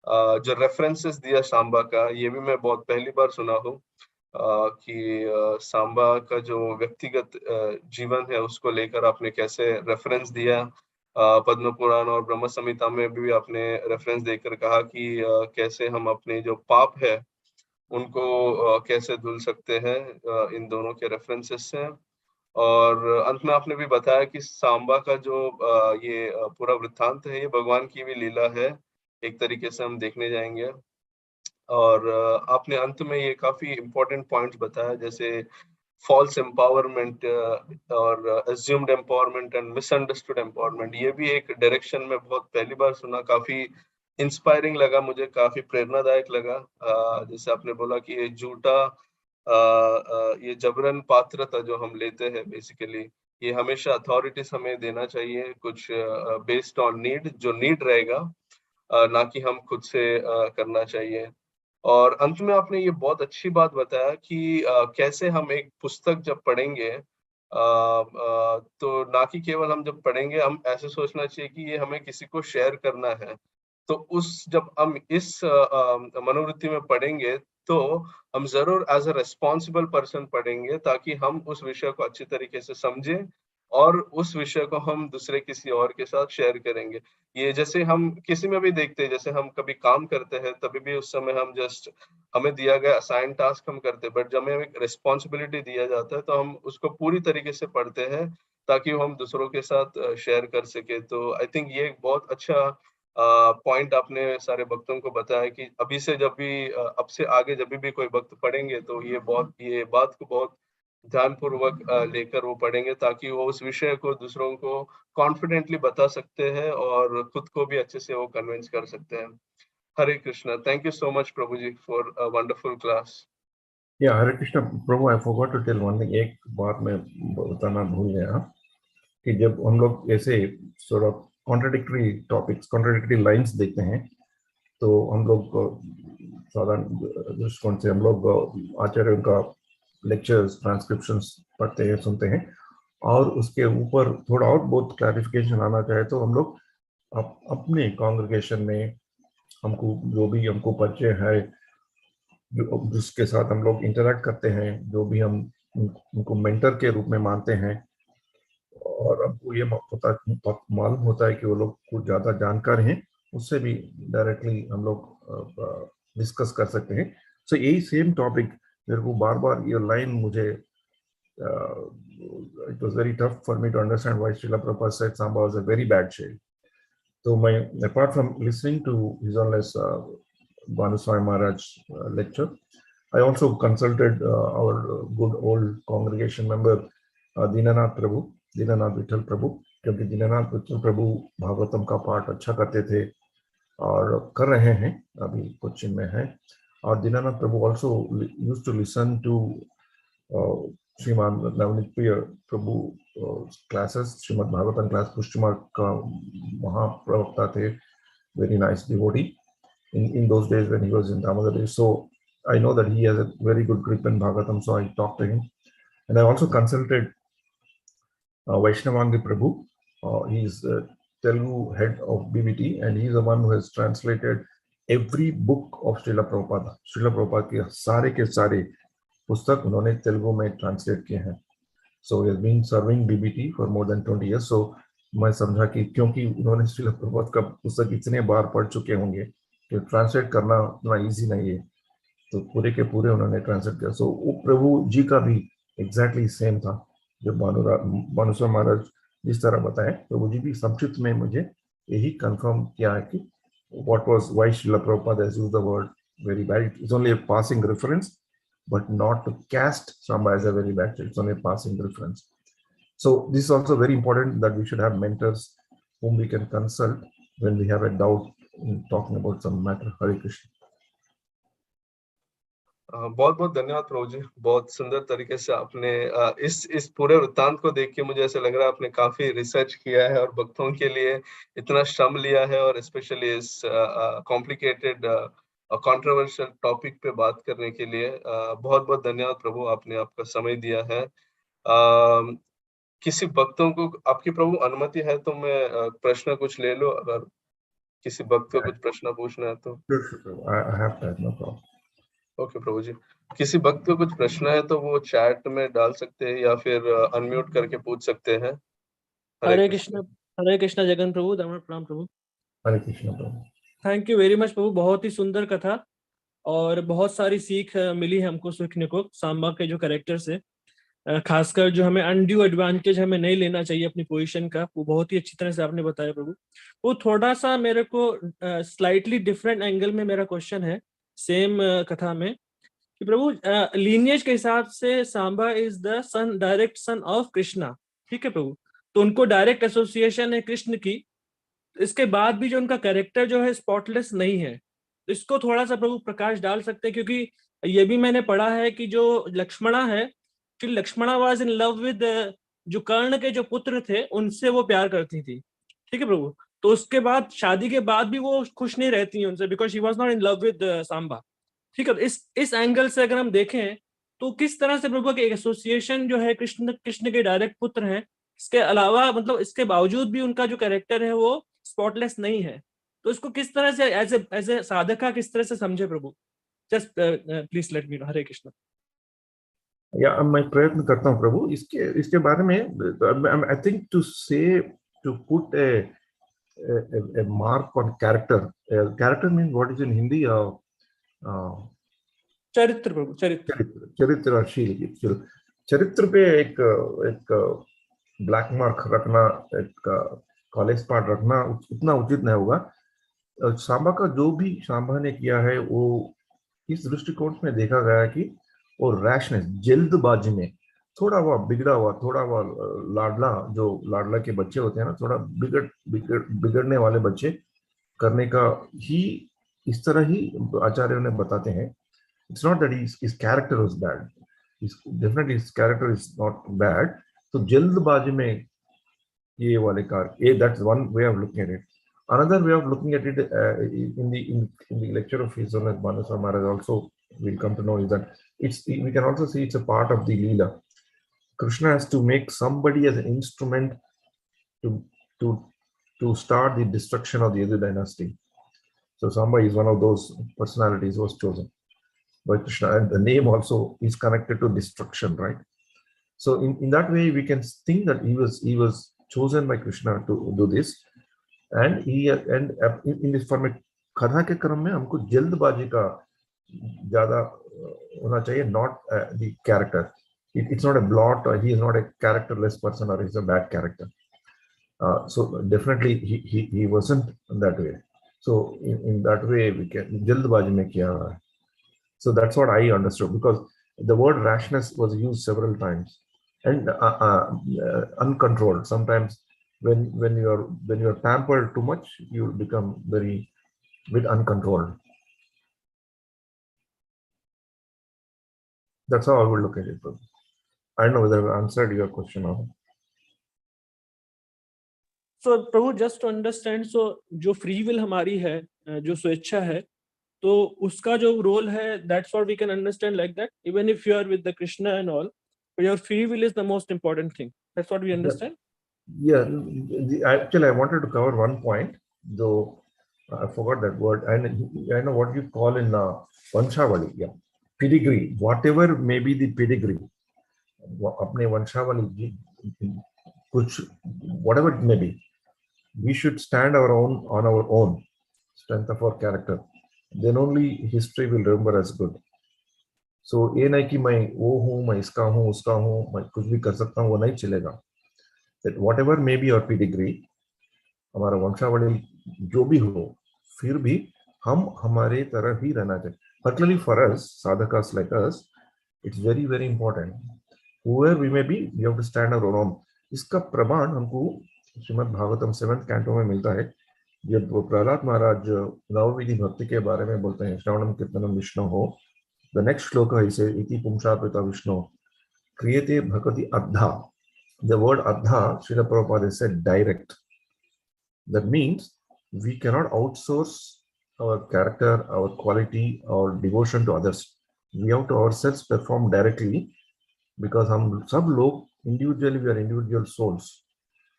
जो रेफरेंसेस दिया सांबा का, ये भी मैं बहुत पहली बार सुना हूँ कि सांबा का जो व्यक्तिगत जीवन है उसको लेकर आपने कैसे रेफरेंस दिया। पद्म पुराण और ब्रह्म संहिता में भी आपने रेफरेंस देकर कहा कि कैसे हम अपने जो पाप है उनको कैसे धुल सकते हैं इन दोनों के रेफरेंसेस से। और अंत में आपने भी बताया कि सांबा का जो ये पूरा वृत्तांत है, ये भगवान की भी लीला है, एक तरीके से हम देखने जाएंगे। और आपने अंत में ये काफी इम्पोर्टेंट पॉइंट्स बताया, जैसे फॉल्स एम्पावरमेंट और assumed empowerment and misunderstood empowerment, ये भी एक डायरेक्शन में बहुत पहली बार सुना, काफी इंस्पायरिंग लगा मुझे, काफी प्रेरणादायक लगा। जैसे आपने बोला कि ये झूठा ये जबरन पात्रता जो हम लेते हैं, बेसिकली ये हमेशा अथॉरिटीज हमें देना चाहिए कुछ बेस्ड ऑन नीड, जो नीड रहेगा ना कि हम खुद से करना चाहिए। और अंत में आपने ये बहुत अच्छी बात बताया कि कैसे हम एक पुस्तक जब पढ़ेंगे तो ना कि केवल हम जब पढ़ेंगे, हम ऐसे सोचना चाहिए कि ये हमें किसी को शेयर करना है। तो जब हम इस मनोवृत्ति में पढ़ेंगे तो हम जरूर एज अ रिस्पॉन्सिबल पर्सन पढ़ेंगे, ताकि हम उस विषय को अच्छी तरीके से समझें और उस विषय को हम दूसरे किसी और के साथ शेयर करेंगे। ये जैसे हम किसी में भी देखते हैं, जैसे हम कभी काम करते हैं तभी भी उस समय हम जस्ट हमें दिया गया असाइन टास्क हम करते हैं, बट जब हमें एक रिस्पॉन्सिबिलिटी दिया जाता है तो हम उसको पूरी तरीके से पढ़ते हैं ताकि वो हम दूसरों के साथ शेयर कर सके। तो आई थिंक ये एक बहुत अच्छा पॉइंट आपने सारे भक्तों को बताया कि अभी से जब भी अब से आगे जब भी कोई भक्त पढ़ेंगे तो ये बात को बहुत ध्यानपूर्वक लेकर वो पढ़ेंगे, ताकि वो उस विषय को दूसरों को कॉन्फिडेंटली बता सकते हैं और खुद को भी अच्छे से वो कन्विंस कर सकते हैं। Hare Krishna. Thank you so much Prabhu ji for a wonderful class. Yeah Hare Krishna Prabhu, I forgot to tell one thing, एक बात मैं बताना भूल गया कि जब हम लोग ऐसे sort of contradictory topics, contradictory lines देखते हैं, तो हम लोग साधारण दृष्टिकोण से हम लोग आचार्यों का लेक्चर्स, ट्रांसक्रिप्शंस पढ़ते हैं, सुनते हैं, और उसके ऊपर थोड़ा और बहुत क्लैरिफिकेशन आना चाहे तो हम लोग अपने कॉन्ग्रेगेशन में हमको जो भी हमको परिचय है, जिसके साथ हम लोग इंटरेक्ट करते हैं, जो भी हम उनको मेंटर के रूप में मानते हैं, और हमको ये मालूम होता है कि वो लोग कुछ ज़्यादा जानकार हैं, उससे भी डायरेक्टली हम लोग डिस्कस कर सकते हैं। सो यही सेम टॉपिक मेरे को बार बार ये लाइन मुझे it was very tough for me to understand why Srila Prabhupada said Samba was a very bad child. So apart from listening to His Holiness Bhanuswami Maharaj lecture, I also consulted our good old congregation member Dinanath Vittal Prabhu, क्योंकि दीनानाथ विठल प्रभु भागवतम का पाठ अच्छा करते थे और कर रहे हैं, अभी कोचिन में है। और दीनानाथ प्रभु also used to listen to श्रीमान नवनीत प्रिय प्रभु क्लासेस, श्रीमद् भागवतम क्लास, पुष्टिमार्ग का महाप्रवक्ता थे, very nice devotee in those days when he was in Damodar. So I know that he has a very good grip in Bhagavatam, so I talked to him. And I also consulted Vaishnavangi Prabhu. He's the Telugu head of BBT, and he's the one who has translated every book of Srila Prabhupada. Srila Prabhupada के सारे पुस्तक उन्होंने तेलुगु में translate किए हैं. So he has been serving BBT for more than 20 years. So मैं समझा कि क्योंकि उन्होंने श्रील प्रभुपाद का पुस्तक इतने बार पढ़ चुके होंगे कि ट्रांसलेट करना उतना इजी नहीं है, तो पूरे के पूरे उन्होंने ट्रांसलेट किया. सो प्रभु जी का भी एग्जैक्टली सेम था. जब भानुस्वामी महाराज जिस तरह बताए, प्रभु जी भी संक्षिप्त में मुझे यही कंफर्म किया है कि what was why Srila Prabhupada has used the word very bad. It's only a passing reference, but not to cast Samba as a very bad child. It's only a passing reference. So this is also very important that we should have mentors whom we can consult when we have a doubt in talking about some matter. Hare Krishna. बहुत बहुत धन्यवाद प्रभु जी, बहुत सुंदर तरीके से आपने इस पूरे वृत्तांत को देख के मुझे ऐसा लग रहा है आपने काफी रिसर्च किया है और भक्तों के लिए इतना श्रम लिया है, और स्पेशली इस कॉम्प्लिकेटेड कंट्रोवर्शियल टॉपिक पे बात करने के लिए बहुत बहुत धन्यवाद प्रभु, आपने आपका समय दिया है. किसी भक्तों को आपकी प्रभु अनुमति है तो मैं प्रश्न कुछ ले लो, अगर किसी भक्त को कुछ प्रश्न पूछना है तो. I have that, no problem. Okay Prabhu ji, किसी भक्त को कुछ प्रश्न है तो वो चैट में डाल सकते हैं या फिर अनम्यूट करके पूछ सकते हैं. हरे कृष्णा जगन प्रभु, प्रणाम प्रभु. हरे कृष्ण प्रभु. Thank you very much Prabhu, बहुत ही सुंदर कथा और बहुत सारी सीख मिली है हमको सीखने को सांबा के जो कैरेक्टर से, खासकर जो हमें अनड्यू एडवांटेज हमें नहीं लेना चाहिए अपनी पोजीशन का, वो बहुत ही अच्छी तरह से आपने बताया प्रभु. वो थोड़ा सा मेरे को स्लाइटली डिफरेंट एंगल में मेरा क्वेश्चन है सेम कथा में कि प्रभु लीनिएज के हिसाब से Samba is the son, direct son of Krishna, ठीक है प्रभु, तो उनको डायरेक्ट एसोसिएशन है कृष्ण की, इसके बाद भी जो उनका कैरेक्टर जो है स्पॉटलेस नहीं है, तो इसको थोड़ा सा प्रभु प्रकाश डाल सकते हैं, क्योंकि ये भी मैंने पढ़ा है कि जो लक्ष्मणा है, कि Lakshmana was in love with जो कर्ण के जो पुत्र थे उनसे वो प्यार करती थी, ठीक है प्रभु, तो उसके बाद शादी के बाद भी वो खुश नहीं रहती हैं उनसे, because she was not in love with Samba. ठीक है, इस एंगल से अगर हम देखें तो किस तरह से प्रभु के एसोसिएशन जो है, कृष्ण के डायरेक्ट पुत्र हैं, इसके अलावा मतलब इसके बावजूद भी उनका जो कैरेक्टर है वो स्पॉटलेस नहीं है, तो इसको किस तरह से एज ए साधका किस तरह से समझे Prabhu? Just please let me know. Hare Krishna. Yeah मैं प्रयत्न करता हूँ प्रभु इसके बारे में। I think to say to put a mark on character. Character means what is in Hindi? चरित्र प्रभु, चरित्र। चरित्र और शील। चरित्र पे एक ब्लैक मार्क रखना, एक कॉलेज स्पॉट रखना उतना उचित नहीं होगा। सांबा का जो भी सांबा ने किया है वो इस दृष्टिकोण में देखा गया कि वो रैशनेस, जल्दबाजी में थोड़ा वो बिगड़ा हुआ, थोड़ा वो लाडला के बच्चे होते हैं ना, थोड़ा बिगड़ने वाले बच्चे करने का ही इस तरह ही आचार्यों ने बताते हैं। It's not that his character was bad. Definitely his character is not bad. तो जल्दबाजी में ये वाले that's one way of looking at it. Another way of looking at it in the lecture of His Holiness Bhanaswar Maharaj also we'll come to know is that we can also see it's a part of the Leela. Krishna has to make somebody as an instrument to start the destruction of the Yadu dynasty. So Samba is one of those personalities who was chosen by Krishna, and the name also is connected to destruction, right? So in that way we can think that he was chosen by Krishna to do this, and in this form कथा के क्रम में हमको जल्दबाजी का ज्यादा होना चाहिए, not the character. It's not a blot, or he is not a characterless person, or he's a bad character. So definitely he wasn't that way. So in that way we can जल्दबाजी में किया. So that's what I understood, because the word rashness was used several times, and uncontrolled. Sometimes when you're pampered too much, you become very bit uncontrolled. That's how I would look at it. I don't know whether I answered your question or not. So Prabhu, just to understand, so जो free will हमारी है, जो स्वेच्छा है, तो उसका जो role है, that's what we can understand like that. Even if you are with the Krishna and all, but your free will is the most important thing. That's what we understand. Yeah. Actually, I wanted to cover one point, though I forgot that word. And I know what you call in Vanshavali. Yeah, pedigree. Whatever may be the pedigree, अपने वंशावली कुछ whatever it may be, we should stand on our own strength of our character. Then only history will remember us good. So ये नहीं कि मैं वो हूँ, मैं इसका हूँ, उसका हूँ, मैं कुछ भी कर सकता हूँ, वो नहीं चलेगा. That whatever may be our pedigree, हमारा वंशावली जो भी हो, फिर भी हम हमारे तरह ही रहना चाहिए. Particularly for us, sadhakas like us, it's very very important. Whoever we may be, we have to stand our own. इसका प्रमाण हमको श्रीमद् भागवतम 7th canto में मिलता है. जब प्रहलाद महाराज नवविधि भक्ति के बारे में बोलते हैं, श्रवणम कीर्तनम विष्णु हो, the next shloka is इति पुंसापिता विष्णु क्रियते भक्ति अद्धा. The word adha, Srila Prabhupada said direct. That means we cannot outsource our character, our quality, our devotion to others. We have to ourselves perform directly, because हम सब लोग individually, we are individual souls.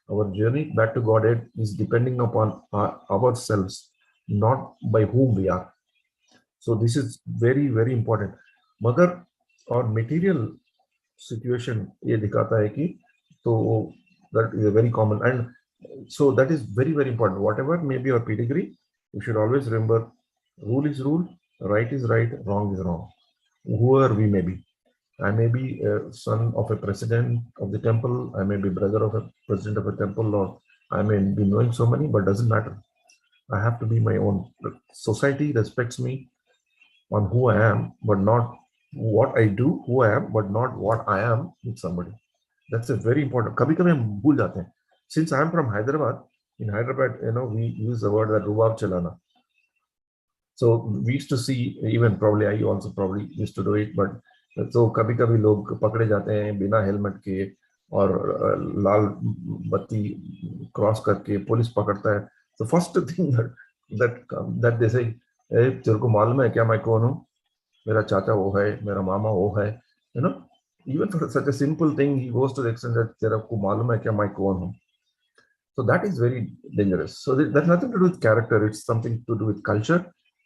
Our journey back to Godhead is depending upon ourselves, not by whom we are. So this is very very important. मगर और material situation ये दिखाता है कि so that is a very common, and so that is very very important. Whatever may be our pedigree, we should always remember rule is rule, right is right, wrong is wrong. Whoever we may be, I may be a son of a president of the temple, I may be brother of a president of a temple, or I may be knowing so many, but doesn't matter. I have to be my own. Society respects me on who I am, but not what I do, who I am, but not what I am with somebody. That's a very important. कभी-कभी हम भूल जाते हैं. Since I am from Hyderabad, in Hyderabad, we use the word that rubab chalana. So we used to see, even probably I also probably used to do it, but so कभी-कभी लोग पकड़े जाते हैं बिना हेलमेट के और लाल बत्ती cross करके पुलिस पकड़ता है, the first thing that they say, "Hey, तेरे को मालूम है क्या मैं कौन हूँ? मेरा चाचा वो है, मेरा मामा वो है." You know, even for such a simple thing, he goes to the extent that तेरे को मालूम है क्या मैं कौन हूँ. So that is very dangerous. So that's nothing to do with character. It's something to do with culture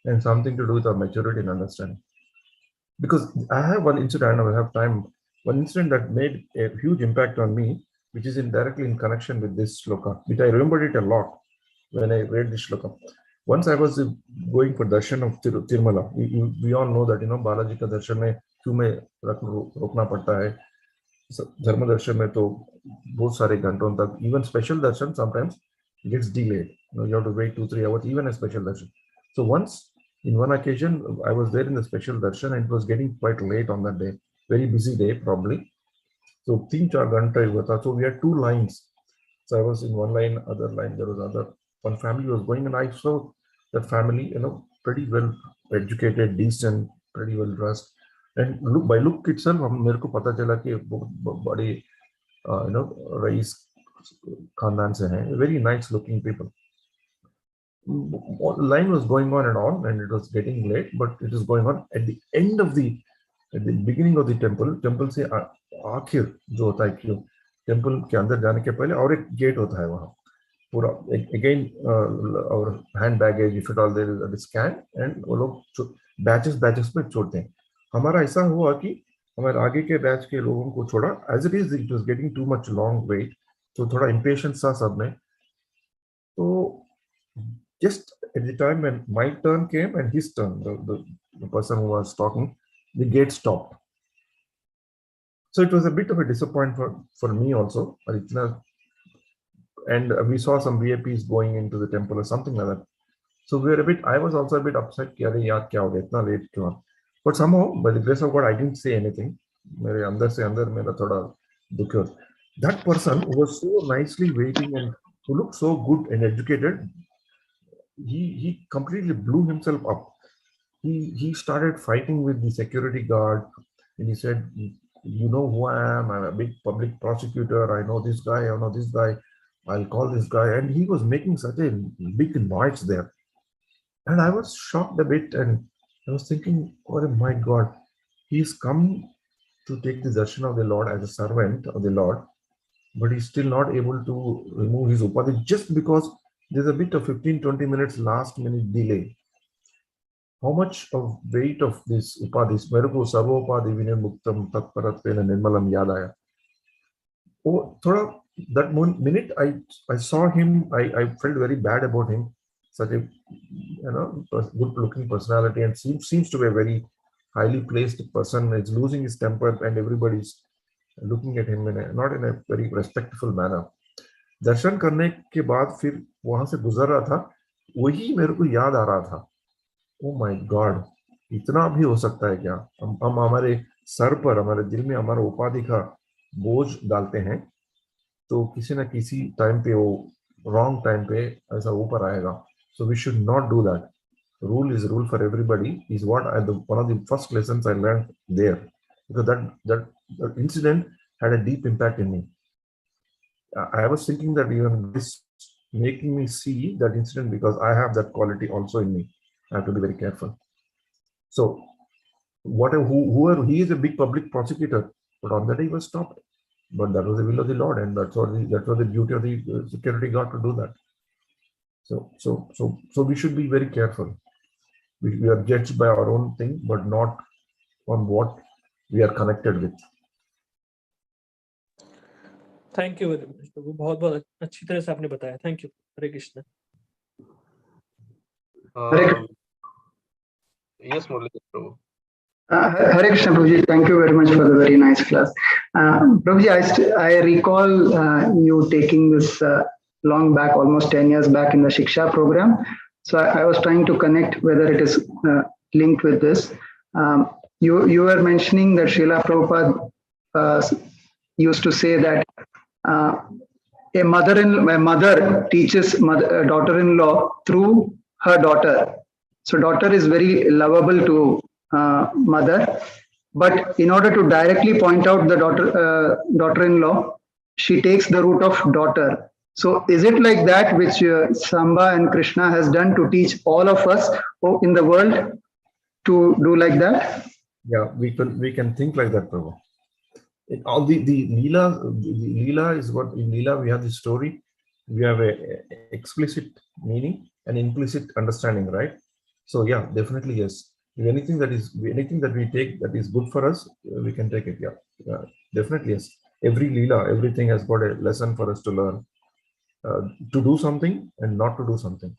and something to do with our maturity and understanding. Because I have one incident, I have time, one incident that made a huge impact on me, which is directly in connection with this shloka, which I remembered it a lot when I read this shloka. Once I was going for darshan of Tirumala. We all know that, Balaji ka darshan mein क्यों में रुकना पड़ता है. धर्म दर्शन में तो बहुत सारे घंटों तक, even special darshan sometimes gets delayed. You have to wait 2-3 hours, even a special darshan. So once, in one occasion, I was there in the special darshan and it was getting quite late on that day. Very busy day, probably. So 3-4 घंटे हुआ था. So we had 2 lines. So I was in one line, other line, there was one family was going, and I saw that family, pretty well educated, decent, pretty well dressed. And by look itself, मेरे को पता चला कि बहुत बड़े, rice खानदान से हैं, very nice looking people. The line was going on, and it was getting late, but it was going on at the end of at the beginning of the temple से आखिर जो होता है क्यों, टेम्पल के अंदर जाने के पहले और एक गेट होता है वहाँ पूरा, again our hand baggage, if at all there is a scan, and वो लोग बैचेस में छोड़ते हैं. हमारा ऐसा हुआ कि हमारे आगे के बैच के लोगों को छोड़ा. As it is, it was getting too much long wait, तो थोड़ा impatience था सब में. तो just at the time when my turn came and his turn, the person who was talking, the gate stopped. So it was a bit of a disappointment for me also. And we saw some VIPs going into the temple or something like that. So I was also a bit upset. Late. But somehow, by the grace of God, I didn't say anything. That person who was so nicely waiting and who looked so good and educated, he completely blew himself up. He started fighting with the security guard, and he said, "You know who I am? I'm a big public prosecutor. I know this guy. I know this guy. I'll call this guy." And he was making such a big noise there. And I was shocked a bit, and I was thinking, "Oh my God, he's come to take the darshan of the Lord as a servant of the Lord, but he's still not able to remove his upadhi just because there's a bit of 15-20 minutes last minute delay." How much of weight of this upadhis? मेरे को सर्वोपाधि विनय मुक्तम तत्परत्वेन निर्मलम याद आया. Oh, that minute I saw him, I felt very bad about him. Such a good-looking personality, and seems to be a very highly placed person. Is losing his temper, and everybody's looking at him not in a very respectful manner. दर्शन करने के बाद फिर वहां से गुजर रहा था, वही मेरे को याद आ रहा था. Oh my God, इतना भी हो सकता है क्या? हम हमारे सर पर, हमारे दिल में हमारा उपाधि का बोझ डालते हैं, तो किसी ना किसी टाइम पे वो wrong टाइम पे ऐसा ऊपर आएगा. So we should not do that. Rule is rule for everybody is what one of the first lessons I learned there, because that incident had a deep impact in me. I was thinking that even this making me see that incident, because I have that quality also in me. I have to be very careful. So whoever, he is a big public prosecutor, but on that day he was stopped. But that was the will of the Lord, and that was the duty of the security guard to do that. So we should be very careful. We are judged by our own thing, but not on what we are connected with. Thank you very much Prabhu, बहुत बहुत अच्छी तरह से आपने बताया. Thank you. Hare Krishna. Yes, Murli, Prabhu. Hare Krishna, Prabhuji. Thank you very much for the very nice class. Prabhuji, I recall you taking this long back, almost 10 years back in the Shiksha program. So I was trying to connect whether it is linked with this. You were mentioning that Srila Prabhupada used to say that a mother teaches daughter-in-law through her daughter. So daughter is very lovable to mother, but in order to directly point out the daughter-in-law, she takes the route of daughter. So is it like that which Samba and Krishna has done to teach all of us in the world to do like that? Yeah, we can think like that, Prabhu. All the Leela is what in Leela we have the story, we have a explicit meaning and implicit understanding, right? So yeah, definitely yes. If anything that we take that is good for us, we can take it. Yeah, definitely yes. Every Leela, everything has got a lesson for us to learn, to do something and not to do something.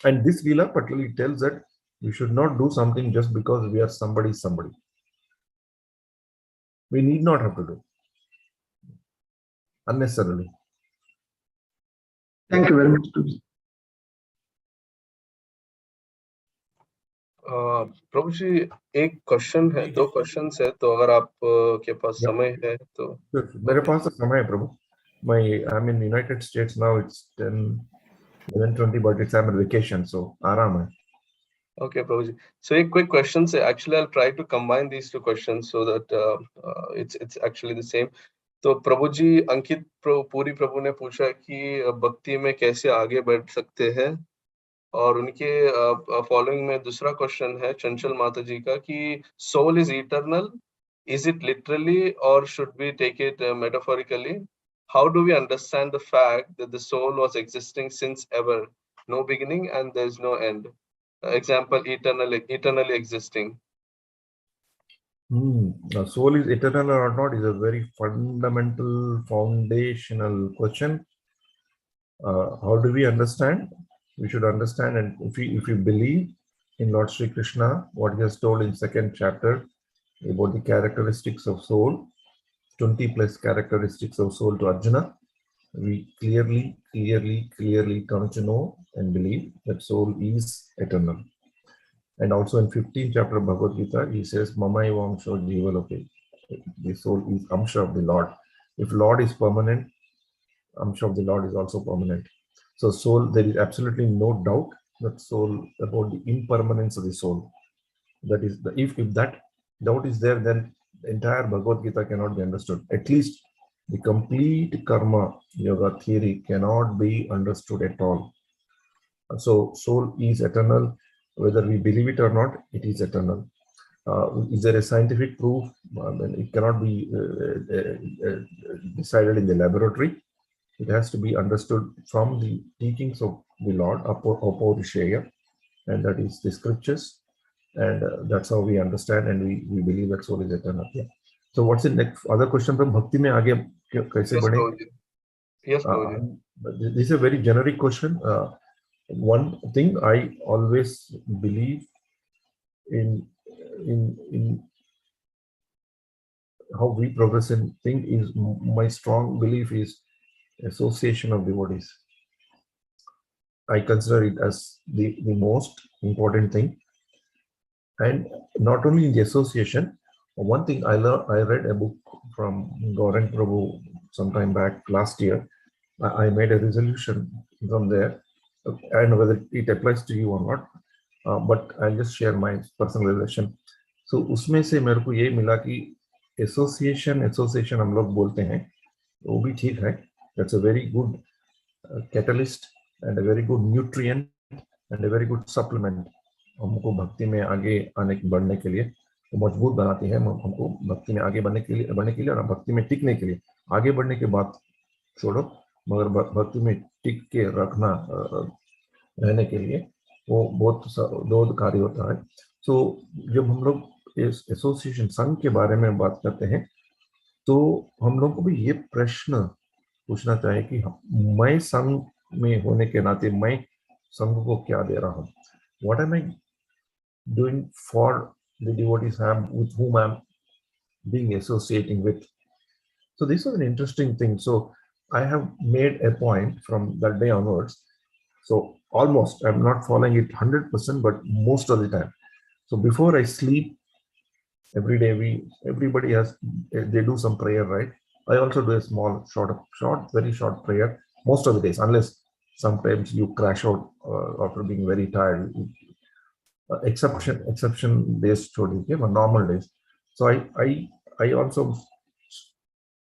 And this Leela particularly tells that we should not do something just because we are somebody. We need not have to do unnecessarily. Thank you very much. प्रभु जी एक question है, दो questions है, तो अगर आप के पास समय है तो मेरे पास तो समय है प्रभु. I'm in United States now. It's 11:20, but it's I'm on vacation, so आराम है. Okay, Prabhuji. So a quick question. Actually, I'll try to combine these two questions so that it's actually the same. तो प्रभु जी, अंकित पूरी प्रभु ने पूछा कि भक्ति में कैसे आगे बढ़ सकते हैं, और उनके फॉलोइंग में दूसरा क्वेश्चन है चंचल माता जी का कि soul is eternal, is it literally और should we take it metaphorically? How do we understand the fact that the soul was existing since ever, no beginning and there is no end? Example, eternally existing. Soul is eternal or not is a very fundamental, foundational question. How do we understand? We should understand, and if we believe in Lord Sri Krishna, what he has told in 2nd chapter about the characteristics of soul, 20 plus characteristics of soul to Arjuna, we clearly come to know and believe that soul is eternal. And also in 15th chapter of Bhagavad Gita, he says, Mamaiva Amsho Jivaloke. The soul is Amsha of the Lord. If Lord is permanent, Amsha of the Lord is also permanent. So soul, there is absolutely no doubt that soul, about the impermanence of the soul. That is, if that doubt is there, then the entire Bhagavad Gita cannot be understood. At least the complete karma yoga theory cannot be understood at all. So soul is eternal. Whether we believe it or not, it is eternal. Is there a scientific proof? It cannot be decided in the laboratory. It has to be understood from the teachings of the Lord, Aporishaya, and that is the scriptures. And that's how we understand and we believe that soul is eternal. Yeah. So what's the next other question from Bhakti mein aage kaise badhe? Yes, Prabhuji. This is a very generic question. One thing I always believe in how we progress in thing is, my strong belief is association of devotees. I consider it as the most important thing. And not only in the association, one thing I read a book from Gaurang Prabhu sometime back last year. I made a resolution from there. I don't know whether it applies to you or not, but I'll just share my personal relation. So उसमें से मेरे को ये मिला कि association हम लोग बोलते हैं, वो भी ठीक है. That's a very good catalyst and a very good nutrient and a very good supplement. हमको भक्ति में आगे बढ़ने के लिए वो मजबूत बनाती है. हमको भक्ति में आगे बढ़ने के लिए और भक्ति में टिकने के लिए, आगे बढ़ने के बाद छोड़ो, मगर भक्ति में टिक के रहने के लिए वो बहुत दो कार्य होता है. सो जब हम लोग इस एसोसिएशन संघ के बारे में बात करते हैं, तो हम लोग को भी ये प्रश्न पूछना चाहिए कि मैं संघ में होने के नाते मैं संघ को क्या दे रहा हूँ. What am I doing for the devotees with whom I'm being associating with? So this was an interesting thing. So I have made a point from that day onwards. So almost, I'm not following it 100%, but most of the time. So before I sleep, every day everybody they do some prayer, right? I also do a small, very short prayer most of the days, unless sometimes you crash out after being very tired. Exception days, but normal days. So I also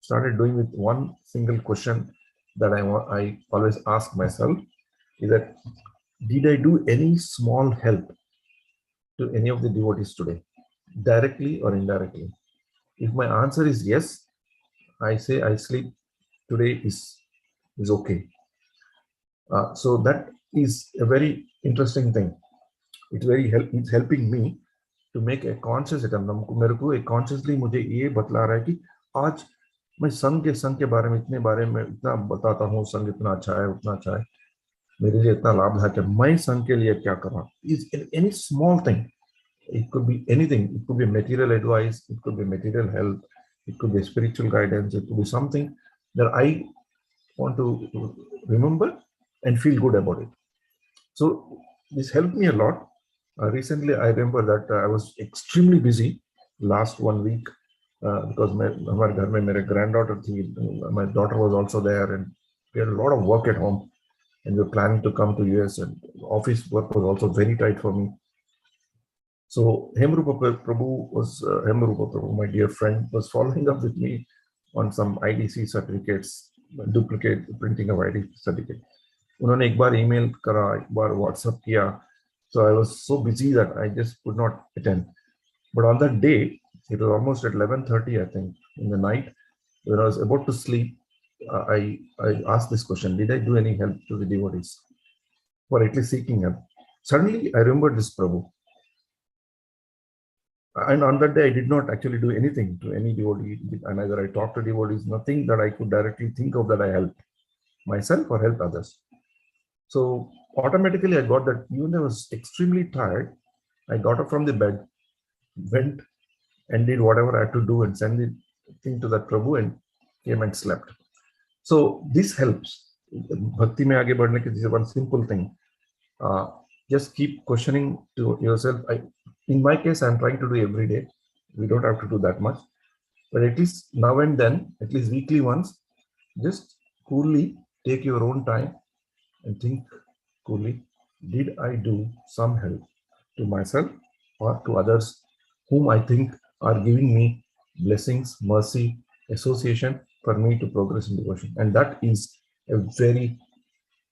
started doing with one single question that I always ask myself is that, did I do any small help to any of the devotees today, directly or indirectly? If my answer is yes, I say I sleep today is okay. So that is a very interesting thing. It's helping me to make a conscious attempt. मेरे को एक consciously मुझे ये बतला रहा है कि आज मैं संघ के बारे में इतना बताता हूँ, संघ इतना अच्छा है, उतना अच्छा है, मेरे लिए इतना लाभ है कि मैं संघ के लिए क्या कर रहा हूँ. Is any small thing. It could be anything. It could be material advice. It could be material help. It could be spiritual guidance. It could be something that I want to remember and feel good about it. So this helped me a lot. Recently, I remember that I was extremely busy last 1 week because हमारे घर में मेरे granddaughter थी, my daughter was also there, and we had a lot of work at home, and we were planning to come to US, and office work was also very tight for me. So Hemrupa Prabhu, my dear friend, was following up with me on some IDC certificates, duplicate printing of IDC certificate. उन्होंने एक बार email करा, एक बार WhatsApp किया. So I was so busy that I just could not attend. But on that day, it was almost at 11:30, I think, in the night, when I was about to sleep, I asked this question: did I do any help to the devotees, or at least seeking help? Suddenly, I remembered this Prabhu. And on that day, I did not actually do anything to any devotee, and either I talked to devotees, nothing that I could directly think of that I helped myself or helped others. So automatically, I got that even though I was extremely tired, I got up from the bed, went and did whatever I had to do and send the thing to that Prabhu and came and slept. So this helps. Bhakti mein aage badhne ke, this is one simple thing. Just keep questioning to yourself. In my case, I'm trying to do every day. We don't have to do that much, but at least now and then, at least weekly once, just coolly take your own time and think coolly, did I do some help to myself or to others whom I think are giving me blessings, mercy, association for me to progress in devotion? And that is a very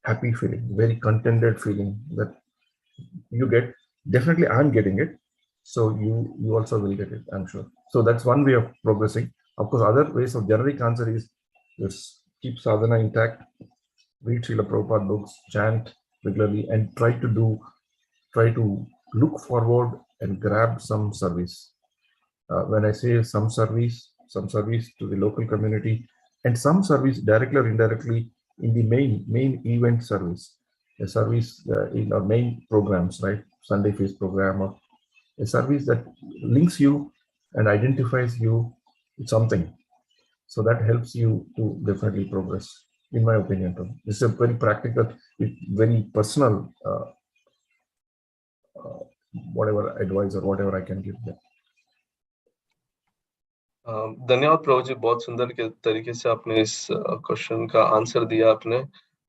happy feeling, very contented feeling that you get. Definitely I'm getting it, so you also will get it, I'm sure. So that's one way of progressing. Of course, other ways of generic answer is just keep sadhana intact, read Srila Prabhupada books, chant regularly, and try to look forward and grab some service. When I say some service to the local community, and some service directly or indirectly in the main event service, a service in our main programs, right? Sunday feast program, or a service that links you and identifies you with something. So that helps you to definitely progress, in my opinion. This is a very practical, very personal, whatever advice or whatever I can give them. धन्यवाद प्रभु जी, बहुत सुंदर के तरीके से आपने इस question का answer दिया आपने.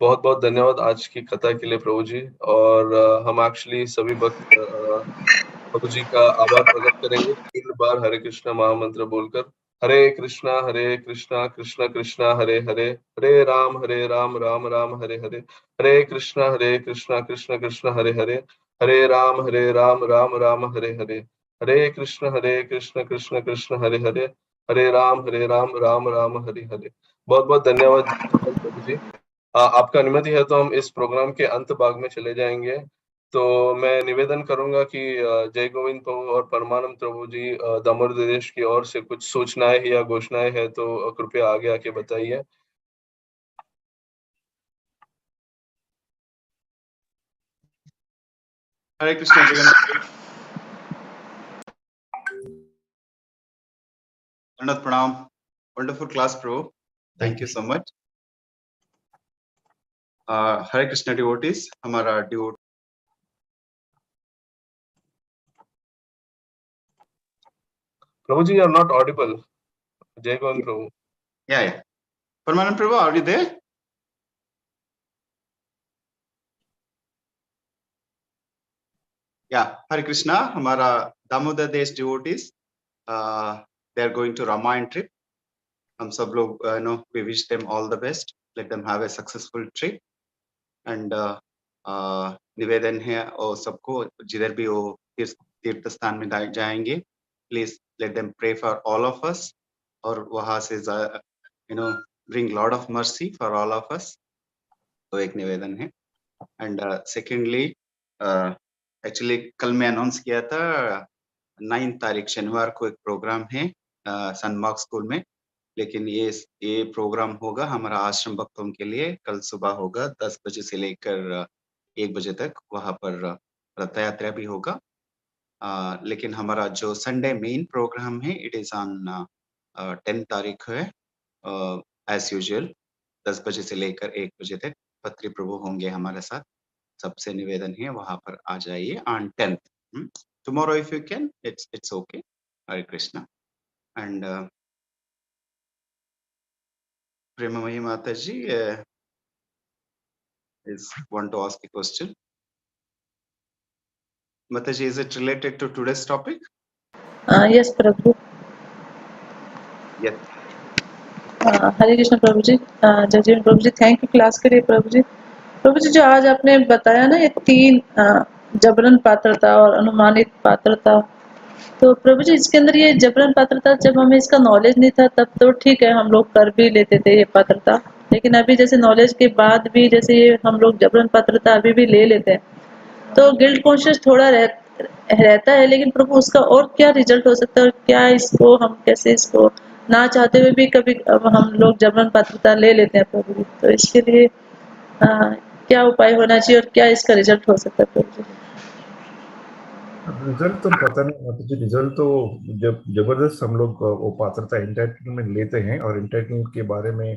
बहुत बहुत धन्यवाद आज की कथा के लिए प्रभु जी. और हम एक्चुअली सभी भक्त प्रभु जी का आभार प्रकट करेंगे 3 बार हरे कृष्णा महामंत्र बोलकर. हरे कृष्णा कृष्णा कृष्णा हरे हरे, हरे राम राम राम हरे हरे, हरे कृष्णा कृष्णा कृष्णा हरे हरे, हरे राम राम राम हरे हरे, हरे कृष्ण कृष्ण कृष्ण हरे हरे, हरे राम राम राम हरे हरे. बहुत बहुत धन्यवाद प्रभु जी. आपका अनुमति है तो हम इस प्रोग्राम के अंत भाग में चले जाएंगे. तो मैं निवेदन करूंगा कि जय गोविंद प्रभु और परमानंद प्रभु जी दामोदर देश की ओर से कुछ सूचनाएं या घोषणाएं हैं तो कृपया आगे आके बताइए. Hare Krishna, Jagannath. Jagannath Pranam. Wonderful class, Prabhu. Thank you so much. Hare Krishna devotees. हमारा devotee. Prabhu ji, you are not audible. Jai Govind Prabhu. Yeah. Permanent Prabhu, are you there? Yeah. Hare Krishna. हमारा दामोदर देश devotees. They are going to Ramayana trip. हम सब लोग we wish them all the best. let them have a successful trip. And निवेदन है और सबको जिधर भी वो तीर्थ स्थान में जाएंगे, please let them pray for all of us, और वहां से bring lord of mercy for all of us. तो एक निवेदन है। एंड सेकेंडली, एक्चुअली कल मैं अनाउंस किया था 9 तारीख शनिवार को एक प्रोग्राम है सनमार्क स्कूल में, लेकिन ये प्रोग्राम होगा हमारा आश्रम भक्तों के लिए। कल सुबह होगा 10 बजे से लेकर 1 बजे तक, वहां पर रथ यात्रा भी होगा। लेकिन हमारा जो संडे मेन प्रोग्राम है इट इज ऑन 10 तारीख है, एज यूजुअल 10 बजे से लेकर 1 बजे तक पत्री प्रभु होंगे हमारे साथ। सबसे निवेदन है वहां पर आ जाइए on 10th। Tomorrow if you can, it's okay. Hare Krishna. And Premamayi माता जी is want to ask a question. Mataji, is it related to today's topic? Yes, Prabhu. Yes. हरे कृष्ण प्रभु जी। जय जीवन प्रभु जी, थैंक यू क्लास के लिए प्रभु जी। प्रभु जी, जो आज आपने बताया ना ये 3 जबरन पात्रता और अनुमानित पात्रता, तो प्रभु जी इसके अंदर ये जबरन पात्रता, जब हमें इसका नॉलेज नहीं था तब तो ठीक है, हम लोग कर भी लेते थे ये पात्रता, लेकिन अभी जैसे नॉलेज के बाद भी जैसे ये हम लोग जबरन पात्रता अभी भी ले लेते हैं, तो गिल्ट कॉन्शियस थोड़ा रहता है, लेकिन प्रभु उसका और क्या रिजल्ट हो सकता है, और क्या इसको हम कैसे इसको ना चाहते हुए भी कभी अब हम लोग जबरन पात्रता ले लेते हैं प्रभु जी, तो इसके लिए क्या उपाय होना चाहिए और क्या इसका रिजल्ट हो सकता है प्रभु जी? रिजल्ट तो पता नहीं माता जी। रिजल्ट तो जब जबरदस्त हम लोग वो पात्रता एंटाइटलमेंट लेते हैं और एंटाइटलमेंट के बारे में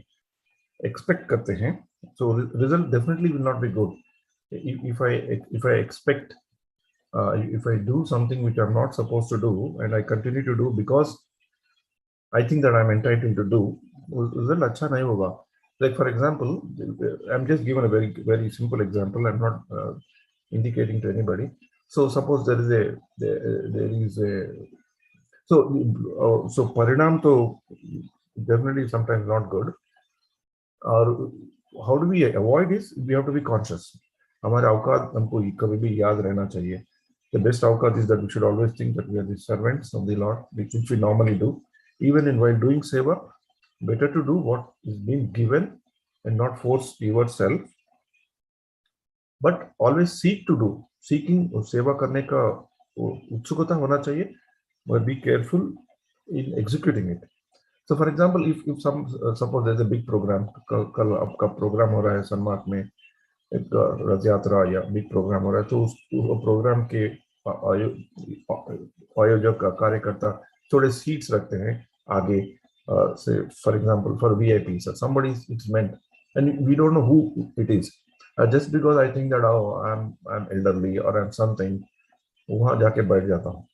एक्सपेक्ट करते हैं, so result definitely will not be good. If I expect, if I do something which I'm not supposed to do and I continue to do because I think that I'm entitled to do, result अच्छा नहीं होगा. Like for example, I'm just giving a very simple example. I'm not indicating to anybody. So suppose there is a so parinam to definitely sometimes not good. और how do we avoid this? We have to be conscious. हमारे औकात हमको कभी भी याद रहना चाहिए. The best औकात is that we should always think that we are the servants of the Lord, which we normally do. Even in while doing seva, better to do what is being given and not force yourself, but always seek to do. Seeking सेवा करने का उत्सुकता होना चाहिए, but be careful in executing it. So for example, if suppose there's a big program, कल आपका programme हो रहा है सनमार्क में, एक रथ यात्रा या बिग प्रोग्राम हो रहा है, तो उस प्रोग्राम के आयोजक कार्यकर्ता थोड़े सीट्स रखते हैं आगे, से for example for VIP, somebody it's meant and we don't know who it is, just because I think that I'm elderly or I'm something, वहां जाके बैठ जाता हूँ,